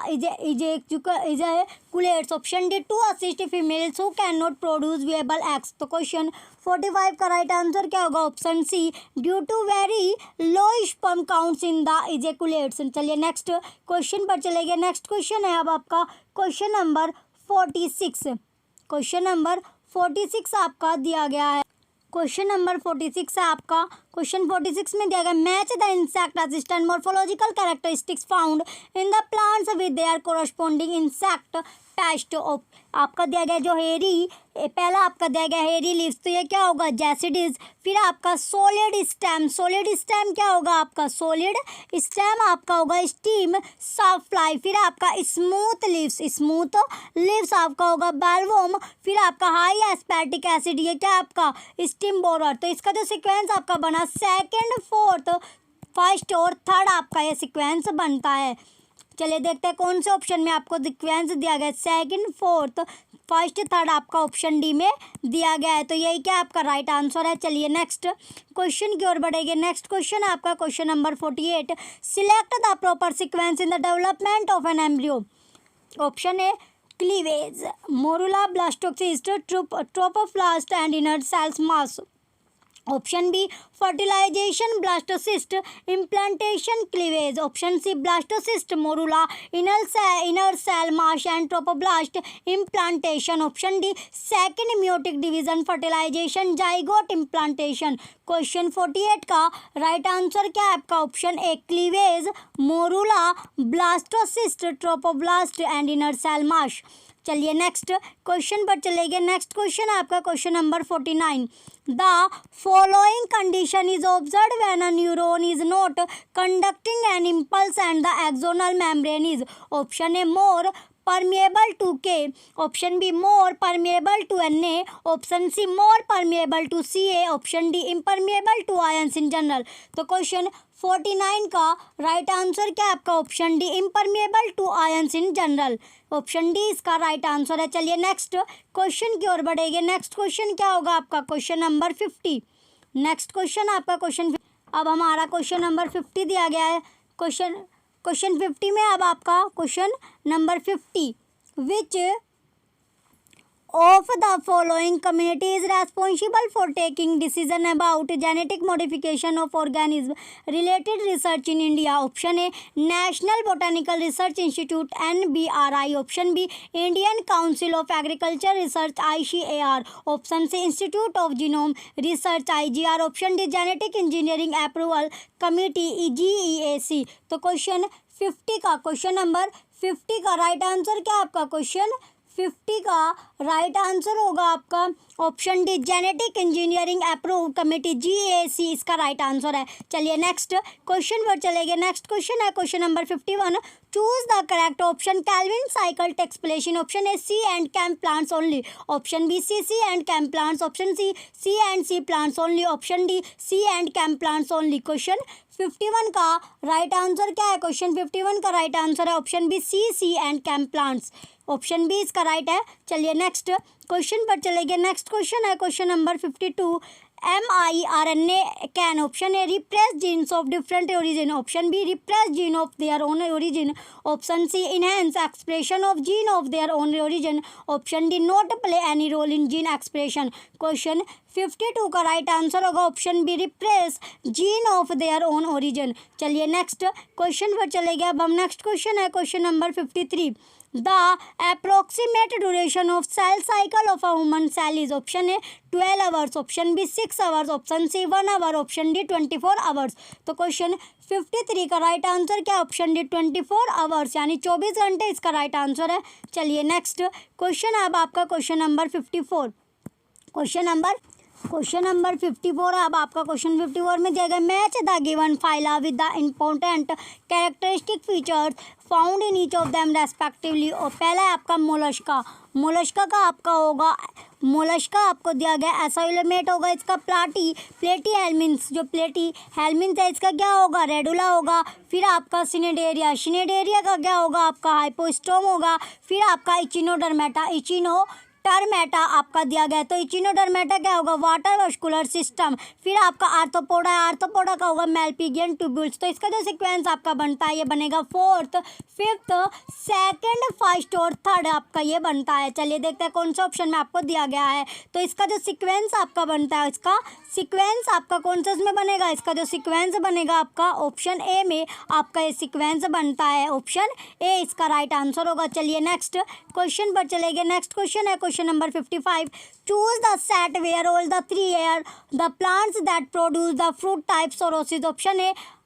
ejaculates. Option D to assist females who cannot produce viable eggs. तो क्वेश्चन 45 का राइट आंसर क्या होगा? Option C due to very low sperm counts in the ejaculates. चलिए नेक्स्ट क्वेश्चन पर चले गए। नेक्स्ट क्वेश्चन है अब आपका क्वेश्चन नंबर 46। क्वेश्चन नंबर 46 आपका दिया गया है। क्वेश्चन नंबर 46 है आपका। क्वेश्चन 46 में दिया गया match the insect assistant morphological characteristics found in the plants with their corresponding insect pest. आपका दिया गया जो हेरी, पहला आपका दिया गया हेरी लीव्स, तो ये क्या होगा? जैसिडिस। फिर आपका सॉलिड स्टेम, सॉलिड स्टेम क्या होगा? आपका सॉलिड स्टेम आपका होगा स्टीम सफ्लाई। फिर आपका स्मूथ लीव्स, स्मूथ लीव्स आपका होगा बालवोम। फिर आपका हाई एस्पर्टिक एसिड, ये क्या आपका? Steam borer. तो इसका जो सीक्वेंस आपका बना सेकंड, फोर्थ, फर्स्ट और थर्ड आपका ये सीक्वेंस बनता है। चलिए देखते हैं कौन से ऑप्शन में आपको सीक्वेंस दिया गया है। सेकंड, फोर्थ, फर्स्ट, थर्ड आपका ऑप्शन डी में दिया गया है। तो यही क्या आपका राइट आंसर है। चलिए नेक्स्ट क्वेश्चन की ओर बढ़ेंगे। नेक्स्ट क्वेश्चन है आपका question number 48। Select the proper sequence in the development of an embryo. Option A cleavage, morula, blastocyst, trophoblast and inner cells mass. Option B fertilisation, blastocyst, implantation, cleavage. Option C blastocyst, morula, inner cell mass and trophoblast, implantation. Option D second meiotic division, fertilisation, zygote, implantation. Question 48 का राइट आंसर क्या है आपका? Option A cleavage, morula, blastocyst, trophoblast and inner cell mass. चलिए नेक्स्ट क्वेश्चन पर चले गए। नेक्स्ट क्वेश्चन है आपका question number 49। The following condition is observed when a neuron is not conducting an impulse and the axonal membrane is. Option A more permeable to K. Option B more permeable to Na. Option C more permeable to Ca. Option D impermeable to ions in general. तो क्वेश्चन 49 का राइट आंसर क्या है आपका? Option D impermeable to ions in general. Option D इसका राइट आंसर है। चलिए नेक्स्ट क्वेश्चन की ओर बढ़ेंगे। नेक्स्ट क्वेश्चन क्या होगा आपका? Question number 50। नेक्स्ट क्वेश्चन आपका क्वेश्चन, अब हमारा क्वेश्चन नंबर 50 दिया गया है। क्वेश्चन 50 में अब आपका question number 50। Which of the following community is responsible for taking decision about genetic modification of organism related research in India? Option A National Botanical Research Institute NBRI. Option B Indian Council of Agriculture Research ICAR. Option C Institute of Genome Research IGR. Option D Genetic Engineering Approval Committee GEAC. तो क्वेश्चन 50 का क्वेश्चन नंबर 50 का राइट आंसर क्या आपका? क्वेश्चन 50 का राइट आंसर होगा आपका option D genetic engineering approve committee GAC इसका राइट आंसर है। चलिए नेक्स्ट क्वेश्चन पर चलेंगे। नेक्स्ट क्वेश्चन है question number 51। Choose the correct option. Calvin cycle takes place in option A C and कैम्प plants only. Option B C and कैम्प plants. Option C and C plants only. Option D C and कैम्प प्लांट्स ओनली। क्वेश्चन 51 का राइट आंसर क्या है? क्वेश्चन 51 का राइट आंसर है ऑप्शन बी सी एंड कैम्प प्लांट्स। ऑप्शन बी इसका राइट है। चलिए नेक्स्ट क्वेश्चन पर चलेंगे। नेक्स्ट क्वेश्चन है question number 52। mRNA can option A repress genes of different origin, option B repress gene of their own origin, option C enhance expression of gene of their own origin, option D not play any role in gene expression। Question 52 का राइट आंसर होगा option B repress gene of their own origin. चलिए नेक्स्ट क्वेश्चन पर चले गए। अब हम नेक्स्ट क्वेश्चन है question number 53। The approximate duration of cell cycle of a human cell is option A 12 hours, option B 6 hours, option C 1 hour, option D 24 hours. तो क्वेश्चन 53 का राइट आंसर क्या, ऑप्शन डी 24 आवर्स यानी 24 घंटे इसका राइट आंसर है। चलिए नेक्स्ट क्वेश्चन अब आपका क्वेश्चन नंबर 54। क्वेश्चन नंबर 54 अब आपका क्वेश्चन 54 में दिया गया match the given phyla with the important characteristic features found in each of them respectively. और पहला है आपका मोलस्का का आपका होगा, मोलस्का आपको दिया गया एसाइलोमेट होगा, इसका प्लेटी हेलमिन्स, जो प्लेटी हेलमिन्स है इसका क्या होगा, रेडुला होगा। फिर आपका सिनेडेरिया का क्या होगा, आपका हाइपोस्टोम होगा। फिर आपका इचिनोडर्मेटा आपका दिया गया, तो इचिनोडर्मेटा क्या होगा, वाटर वस्कुलर सिस्टम। फिर आपका आर्थ्रोपोडा का होगा मेल्पिगियन ट्यूब्यूल्स। तो इसका जो सीक्वेंस आपका बनता है ये बनेगा 4th, 5th, 2nd, 1st और 3rd आपका ये बनता है। चलिए देखते हैं कौन सा ऑप्शन में आपको दिया गया है। तो इसका जो सीक्वेंस आपका बनता है, इसका सीक्वेंस आपका कौन सा में बनेगा, इसका जो सीक्वेंस बनेगा आपका ऑप्शन ए में आपका ये सीक्वेंस बनता है, ऑप्शन ए इसका राइट आंसर होगा। चलिए नेक्स्ट क्वेश्चन पर चले गए। नेक्स्ट क्वेश्चन है question number 55। Choose the set where all the 3 are the plants that produce the fruit type sorosis.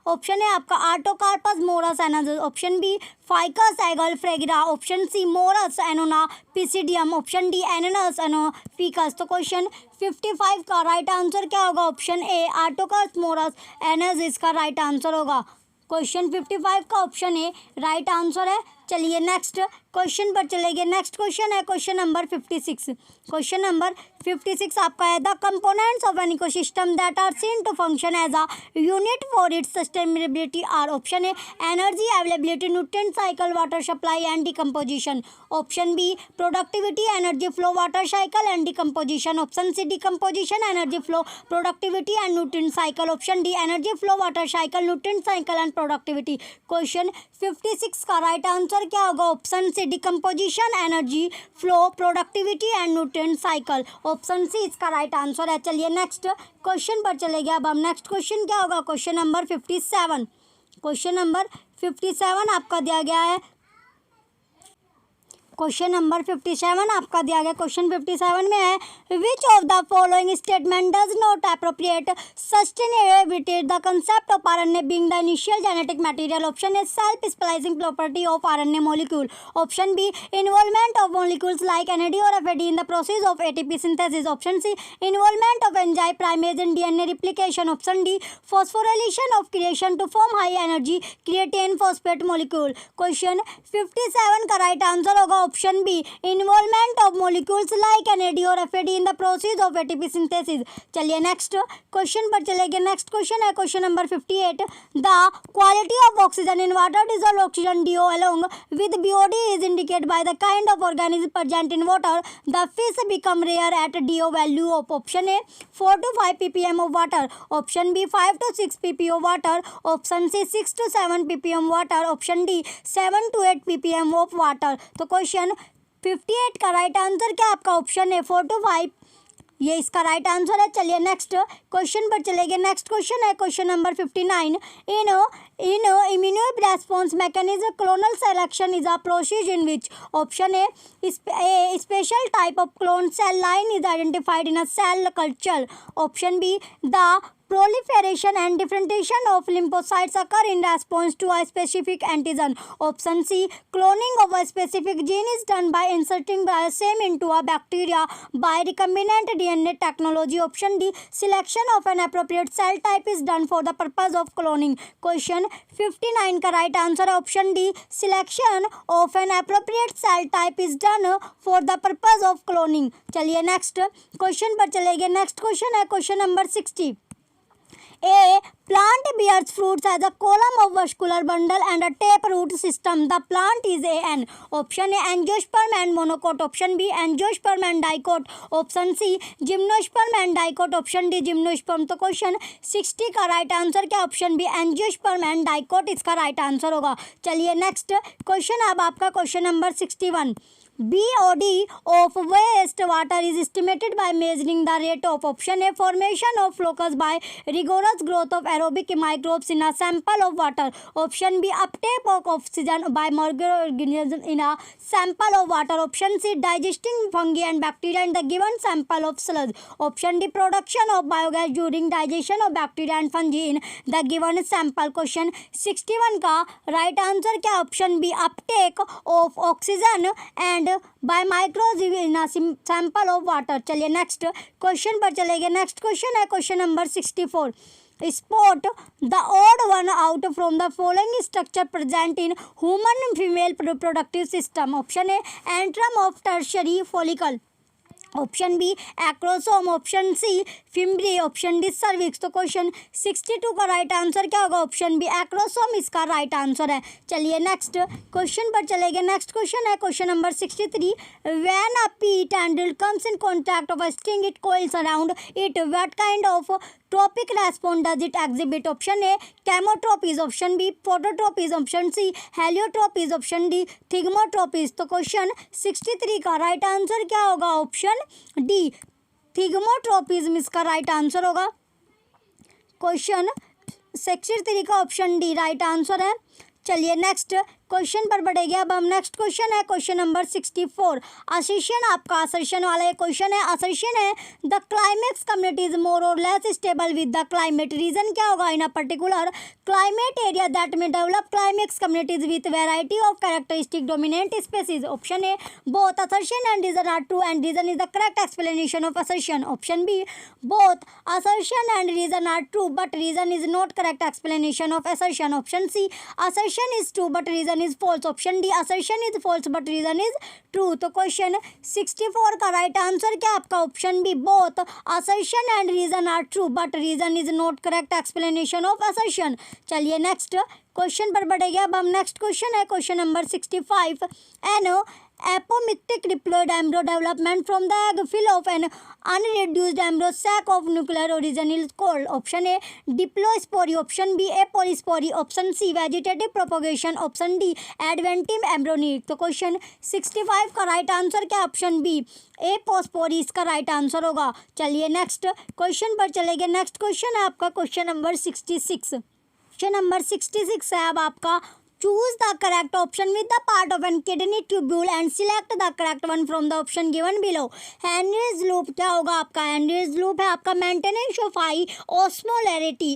Option है आपका Artocarpus Morus Ananas, option B Ficus Aegle Fragaria, option C Morus Annona Psidium, option D Ananas Anoficus. तो क्वेश्चन 55 का राइट आंसर क्या होगा, option A Artocarpus Morus Ananas इसका राइट आंसर होगा। क्वेश्चन 55 का ऑप्शन ए राइट आंसर है। चलिए नेक्स्ट क्वेश्चन पर चले गए। नेक्स्ट क्वेश्चन है क्वेश्चन नंबर 56। क्वेश्चन नंबर 56 आपका है the components of an ecosystem that are seen to function as a unit for its sustainability are. Option A energy availability, nutrient cycle, water supply and decomposition, option B productivity, energy flow, water cycle and decomposition, option C decomposition, energy flow, productivity and nutrient cycle, option D energy flow, water cycle, nutrient cycle and productivity. Question 56 का राइट आंसर क्या होगा, option C decomposition, energy flow, productivity and nutrient cycle, option C इसका राइट आंसर है। चलिए नेक्स्ट क्वेश्चन पर चले गए। अब हम नेक्स्ट क्वेश्चन क्या होगा, क्वेश्चन नंबर 57। क्वेश्चन नंबर 57 आपका दिया गया है, क्वेश्चन नंबर 57 आपका दिया गया। क्वेश्चन 57 में है which of the following statement does not appropriate sustainability the concept of RNA being the initial genetic material. Option A self splicing property of RNA molecule, option B involvement of molecules like NAD और FAD in the process of ATP synthesis, option C involvement of enzyme primase in DNA replication, option D phosphorylation of creation to form high energy creatine phosphate molecule. Question 57 का राइट आंसर होगा option B involvement of molecules like NAD और FAD in the process of ATP synthesis. चलिए नेक्स्ट क्वेश्चन पर चले गए। नेक्स्ट क्वेश्चन है question number 58। The quality of oxygen in water dissolved oxygen DO along with BOD is indicated by the kind of organism present in water. The fish become rare at DO value of option A 4 to 5 ppm of water, option B 5 to 6 ppm of water, option C 6 to 7 ppm water, option D 7 to 8 ppm of water। तो क्वेश्चन 58 का राइट आंसर क्या आपका ऑप्शन है 4 to 5, ये इसका राइट आंसर है। चलिए नेक्स्ट क्वेश्चन पर चले गए। नेक्स्ट क्वेश्चन है question number 59। In immuno response mechanism clonal selection is a process in which, option A special type of clone cell line is identified in a cell culture, option B the proliferation and differentiation of lymphocytes occur in response to a specific antigen, option C cloning of a specific gene is done by inserting the same into a bacteria by recombinant DNA technology, option D selection of an appropriate cell type is done for the purpose of cloning। Question 59 का राइट आंसर है option D selection of an appropriate cell type is done for the purpose of cloning। चलिए नेक्स्ट क्वेश्चन पर चले गए। नेक्स्ट क्वेश्चन है question number 60। A Plant bears fruits as a column of vascular bundle and a taproot system. The plant is an option A angiosperm and monocot, option B angiosperm and dicot, option C gymnosperm and dicot, option D gymnosperm. तो क्वेश्चन 60 का राइट आंसर क्या option B angiosperm and dicot इसका राइट आंसर होगा। चलिए नेक्स्ट क्वेश्चन, अब आपका question number 61। BOD of waste water is estimated by measuring the rate of option A formation of flocus by rigorous growth of aerobic microbes in a sample of water, option B uptake of oxygen by microorganisms in a sample of water, option C digesting fungi and bacteria in the given sample of sludge, option D production of biogas during digestion of bacteria and fungi in the given sample। Question 61 का राइट आंसर क्या option B uptake of oxygen and by microbes in sample of water. चलिए नेक्स्ट क्वेश्चन पर चलेंगे। नेक्स्ट क्वेश्चन है question number 64। Spot the odd one out from the following structure present in human female reproductive system, option A antrum of tertiary follicle, option B acrosome, option C fimbriae, option D cervix. तो क्वेश्चन 62 का राइट आंसर क्या होगा? ऑप्शन बी एक्रोसोम इसका राइट आंसर है। चलिए नेक्स्ट क्वेश्चन पर चलेंगे। नेक्स्ट क्वेश्चन है question number 63। When a pea tendril comes in contact of a string it coils around it, what kind of tropic response does it exhibit? Option A chemotropism, option B phototropism, option C heliotropism, option D thigmotropism. तो क्वेश्चन 63 का राइट आंसर क्या होगा? ऑप्शन डी थिग्मोट्रोपीज इसका राइट आंसर होगा। क्वेश्चन 63 का ऑप्शन डी राइट आंसर है। चलिए नेक्स्ट क्वेश्चन पर बढ़ेंगे। अब हम नेक्स्ट क्वेश्चन है क्वेश्चन नंबर 64। असर्शन आपका असर्शन वाला ये क्वेश्चन है। असर्शन है the climax community is more और less stable with the climate. Reason क्या होगा? In a particular climate area that में develop climax communities with variety of characteristic dominant species. Option A both assertion and reason are true and reason is the correct explanation of assertion, option B both assertion and reason are true but reason is not correct explanation of assertion, option C assertion is true but reason is false, option D assertion is false but reason is true. तो क्वेश्चन 64 का राइट आंसर क्या आपका? Option B both assertion and reason are true but reason is not correct explanation of assertion. चलिए नेक्स्ट क्वेश्चन पर बढ़ेंगे। अब हम नेक्स्ट क्वेश्चन है question number 65। An apomictic diploid embryo development from the egg fill of an unreduced embryo sac of nuclear origin is called, option A diplospory, option B apolyspory, option C vegetative propagation, option D adventium embryonic। तो क्वेश्चन 65 का राइट आंसर क्या? ऑप्शन बी एपोस्पोरी इसका राइट आंसर होगा। चलिए नेक्स्ट क्वेश्चन पर चलेंगे। नेक्स्ट क्वेश्चन है आपका क्वेश्चन नंबर 66। क्वेश्चन नंबर 66 है अब आपका choose the correct option with the part of an kidney tubule and select the correct one from the option given below। Henry's loop क्या होगा आपका? Henry's loop है आपका मेंटेनेंस ऑफ हाई ऑस्मोलैरिटी,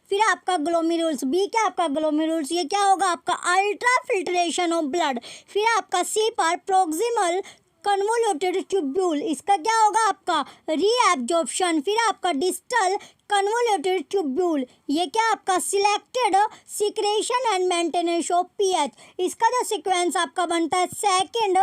फिर आपका ग्लोमेरुल्स, बी क्या आपका ग्लोमेरुल्स, ये क्या होगा आपका अल्ट्रा फिल्ट्रेशन ऑफ ब्लड, फिर आपका सी पर प्रोक्सिमल कन्वोल्यूटेड ट्यूब्यूल, इसका क्या होगा आपका रीएब्जॉर्प्शन, फिर आपका डिस्टल कन्वोल्यूटेड ट्यूब्यूल, ये क्या आपका selected secretion and maintenance of pH, इसका जो सीक्वेंस आपका बनता है सेकंड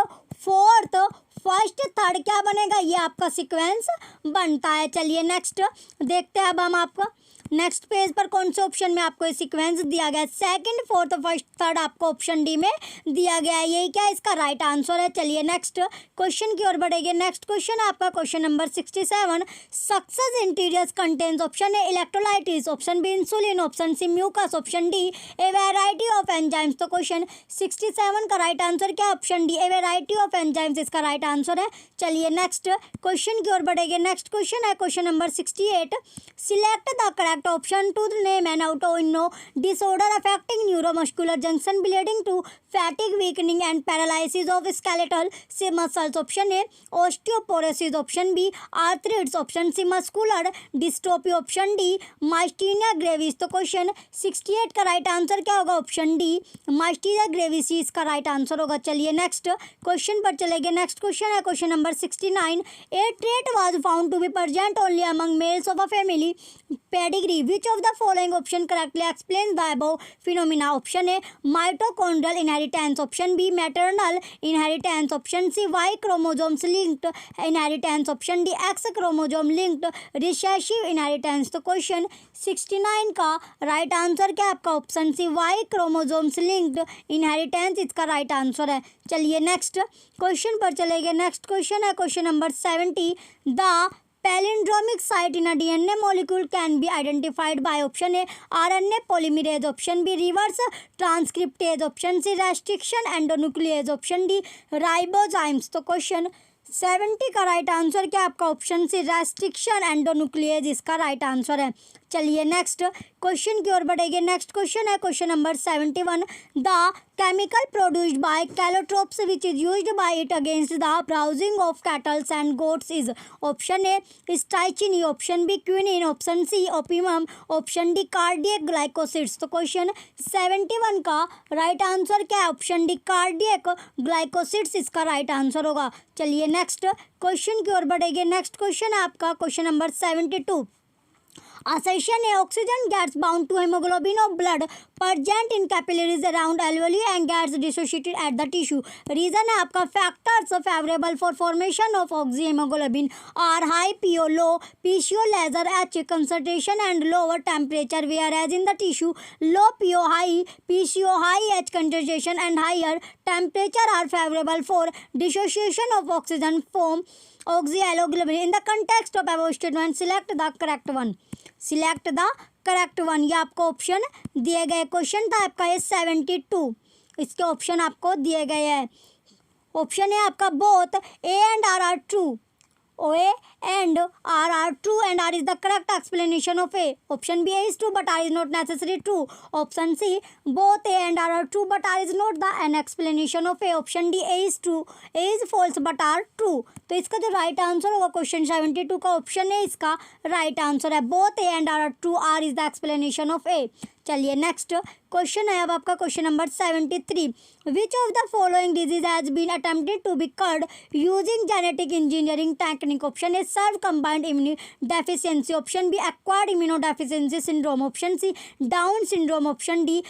फोर्थ फर्स्ट थर्ड क्या बनेगा? ये आपका सीक्वेंस बनता है। चलिए नेक्स्ट देखते हैं अब हम आपका नेक्स्ट पेज पर कौन से ऑप्शन में आपको ये सीक्वेंस दिया गया है। सेकंड फोर्थ फर्स्ट थर्ड आपको ऑप्शन डी में दिया गया है, यही क्या इसका राइट आंसर है। चलिए नेक्स्ट क्वेश्चन की ओर बढ़ेंगे। नेक्स्ट क्वेश्चन आपका question number 67। Succus entericus contains, option A electrolytes, option B insulin, option C mucus, option D a variety of enzymes. तो क्वेश्चन 67 का राइट आंसर क्या? Option D a variety of enzymes इसका राइट आंसर है। चलिए नेक्स्ट क्वेश्चन की ओर बढ़ेंगे। नेक्स्ट क्वेश्चन है question number 68। Select the correct option to name an autoimmune disorder affecting neuromuscular junction bleeding to fatigue, weakening and paralysis of skeletal muscles। option A osteoporosis, option B arthritis, option C muscular dystrophy, option D myasthenia gravis। तो क्वेश्चन 68 का राइट आंसर क्या होगा? ऑप्शन डी myasthenia gravis इसका राइट आंसर होगा। चलिए नेक्स्ट क्वेश्चन पर चलेंगे। नेक्स्ट क्वेश्चन है question number 69। A trait was found to be present only among males of a family pedigree degree. Which of the following option correctly explain the above phenomena? Option A mitochondrial inheritance, option B maternal inheritance, option C Y chromosomes linked inheritance, option D X chromosome linked recessive inheritance. तो क्वेश्चन 69 का राइट आंसर क्या है आपका? Option C Y chromosomes linked inheritance इसका राइट आंसर है। चलिए नेक्स्ट क्वेश्चन पर चले गए। नेक्स्ट क्वेश्चन है question number 70। The palindromic site in a DNA molecule can be identified by option A RNA polymerase, option B reverse transcriptase, option C restriction endonuclease, option D ribozymes. तो क्वेश्चन 70 का राइट आंसर क्या आपका? ऑप्शन सी रेस्ट्रिक्शन एंडोन्यूक्लिएज इसका राइट आंसर है। चलिए नेक्स्ट क्वेश्चन की ओर बढ़ेंगे। नेक्स्ट क्वेश्चन है question number 71। The chemical produced by Calotropis which is used by it against the browsing of cattles and goats is option A strychnine, option B quinine, option C opium, option D cardiac glycosides. तो क्वेश्चन 71 का राइट आंसर क्या है? ऑप्शन डी कार्डियक ग्लाइकोसिड्स इसका राइट आंसर होगा। चलिए नेक्स्ट क्वेश्चन की ओर बढ़ेंगे। नेक्स्ट क्वेश्चन है आपका question number 72। Assertion A oxygen gets bound to hemoglobin of blood present in capillaries around alveoli and gets dissociated at the tissue. Reason है आपका factors favorable for formation of oxyhemoglobin are high PO, low PCO, lesser H concentration and lower temperature, whereas in the tissue low PO, high PCO, high H concentration and higher temperature are favorable for dissociation of oxygen from oxyhemoglobin. In the context of above statement, select the correct one. Select the correct one. ये आपको ऑप्शन दिए गए। क्वेश्चन था आपका ये 72, इसके ऑप्शन आपको दिए गए हैं। ऑप्शन है आपका both A and R are true, A and R are true and R is the correct explanation of A. Option B, A is true but R is not necessarily true. Option C, both A and R are true but R is not the an explanation of A. Option D, A is true, A is false but R true. तो इसका जो राइट आंसर होगा क्वेश्चन 72 का ऑप्शन है इसका राइट आंसर है। Both A and R are true, R is the explanation of A. चलिए नेक्स्ट क्वेश्चन है अब आपका question number 73। Which of the following disease has been attempted to be cured using genetic engineering technique? Option A severe combined immunodeficiency, option B acquired immunodeficiency syndrome, option C Down syndrome, option D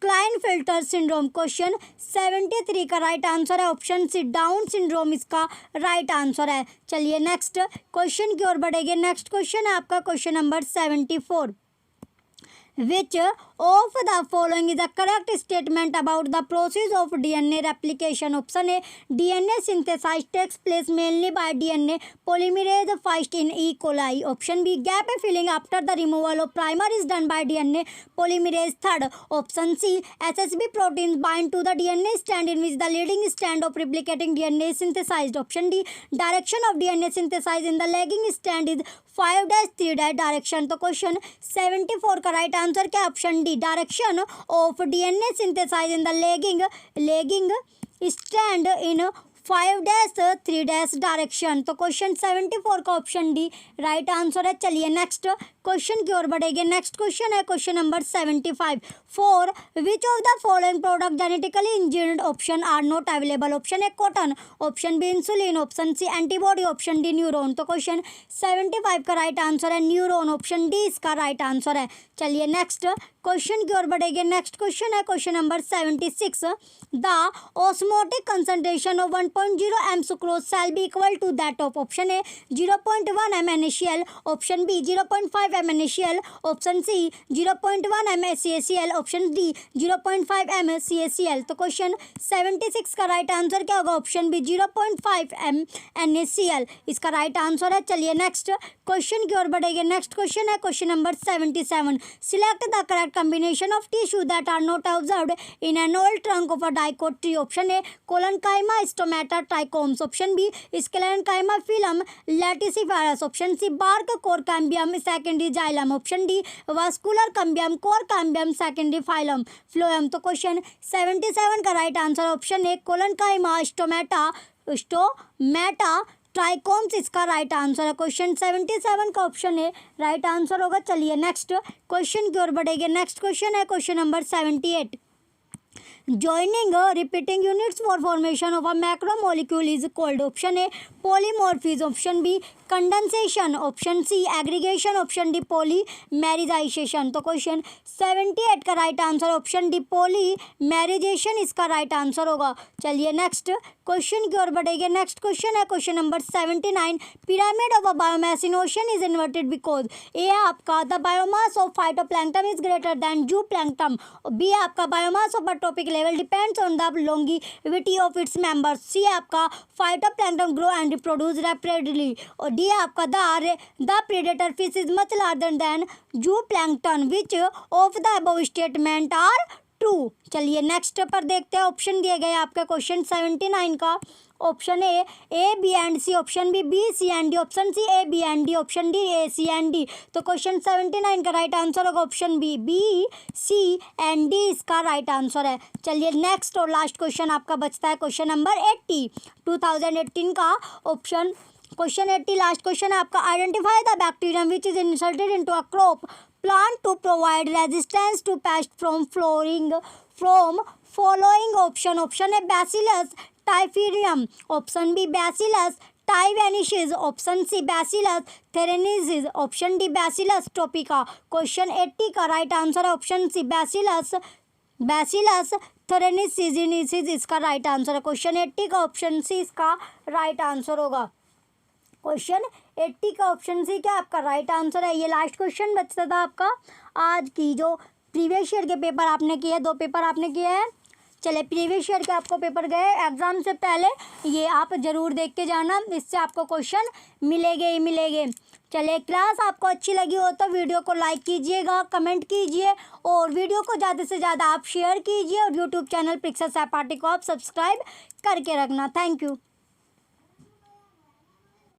Klinefelter syndrome. Question 73 का राइट आंसर है ऑप्शन सी डाउन सिंड्रोम इसका राइट आंसर है। चलिए नेक्स्ट क्वेश्चन की ओर बढ़ेंगे। नेक्स्ट क्वेश्चन है आपका question number 74। Which of the following is the correct statement about the process of DNA replication? Option A, DNA synthesis takes place mainly by DNA polymerase first in E. coli. Option B, gap filling after the removal of primer is done by DNA polymerase third. Option C, SSB proteins bind to the DNA strand in which the leading strand of replicating DNA is synthesized. Option D, direction of DNA synthesis in the lagging strand is 5-3 direction. तो क्वेश्चन 74 का राइट आंसर क्या? Option D direction of DNA synthesise in the lagging strand in 5-3 direction. तो क्वेश्चन 74 का ऑप्शन डी राइट आंसर है। चलिए नेक्स्ट क्वेश्चन की ओर बढ़ेंगे। नेक्स्ट क्वेश्चन है question number 75। For which of the following product genetically engineered option are not available? Option A cotton, option B insulin, option C antibody, option D neuron. तो क्वेश्चन 75 का राइट आंसर है न्यूरॉन, ऑप्शन डी इसका राइट आंसर है। चलिए नेक्स्ट क्वेश्चन की ओर बढ़ेंगे। नेक्स्ट क्वेश्चन है question number 76। The osmotic concentration of 1.0 m sucrose shall be equal to that of? Option A 0.1 m NaCl, option B 0.5 m NaCl, option C 0.1 m CaCl, option D 0.5 m CaCl। तो क्वेश्चन 76 का राइट आंसर क्या होगा? ऑप्शन बी 0.5 m NaCl इसका राइट आंसर है। चलिए नेक्स्ट क्वेश्चन की ओर बढ़ेंगे। नेक्स्ट क्वेश्चन है question number 77। Select the correct combination of tissue that are not observed in an old trunk of a dicot tree. Option A, collenchyma, stomata, trichomes. Option B, sclerenchyma, phylum, latissiferous. Option C, bark, core cambium, secondary xylem. Option D, vascular cambium, core cambium, secondary phylum. तो क्वेश्चन 77 का राइट आंसर ऑप्शन ए collenchyma, स्टोमेटा ट्राइकोम्स इसका राइट आंसर है। क्वेश्चन 77 का ऑप्शन है राइट आंसर होगा। चलिए नेक्स्ट क्वेश्चन की ओर बढ़ेंगे। नेक्स्ट क्वेश्चन है question number 78। joining repeating units for formation of a macromolecule is called option A polymorphism, option B condensation, option C aggregation, option D polymerization। तो क्वेश्चन 78 का right answer option D polymerization इसका राइट आंसर होगा। चलिए नेक्स्ट क्वेश्चन की ओर बढ़ेंगे। नेक्स्ट क्वेश्चन है question number 79, pyramid of a biomass in ocean is inverted because A आपका the biomass of phytoplankton is greater than zooplankton, B आपका biomass of a trophic level depends on the longevity of its members, C आपका phytoplankton grow and reproduce rapidly, और डी आपका the predator fish is much larger than zooplankton, which of the above statement are true. चलिए नेक्स्ट पर देखते हैं। ऑप्शन दिए गए आपके क्वेश्चन 79 का option A B and C, option B C and D, option C A B and D, option D A C and D. तो क्वेश्चन 79 का राइट आंसर होगा option B C and D इसका राइट आंसर है। चलिए नेक्स्ट और लास्ट क्वेश्चन आपका बचता है क्वेश्चन नंबर 80 2018 का ऑप्शन क्वेश्चन 80 लास्ट क्वेश्चन है आपका। Identify the bacterium which is inserted into a crop plant to provide resistance to pest from following option, option A bacillus typhimurium, option B bacillus tyvalensis, option C bacillus thuringiensis, option D bacillus tropica। Question 80 का राइट आंसर है ऑप्शन सी बैसिलस thuringiensis इसका राइट आंसर है। क्वेश्चन 80 का ऑप्शन सी इसका राइट आंसर होगा। क्वेश्चन 80 का ऑप्शन सी क्या आपका राइट आंसर है। ये लास्ट क्वेश्चन बचता था आपका आज की जो प्रीवियस ईयर के पेपर आपने किए, 2 पेपर आपने किए हैं। चले प्रीवियस ईयर के आपको पेपर गए एग्जाम से पहले, ये आप ज़रूर देख के जाना, इससे आपको क्वेश्चन मिलेंगे ही मिलेंगे। चलिए क्लास आपको अच्छी लगी हो तो वीडियो को लाइक कीजिएगा, कमेंट कीजिए और वीडियो को ज़्यादा से ज़्यादा आप शेयर कीजिए और यूट्यूब चैनल परीक्षा सहपाठी को आप सब्सक्राइब करके रखना। Thank you.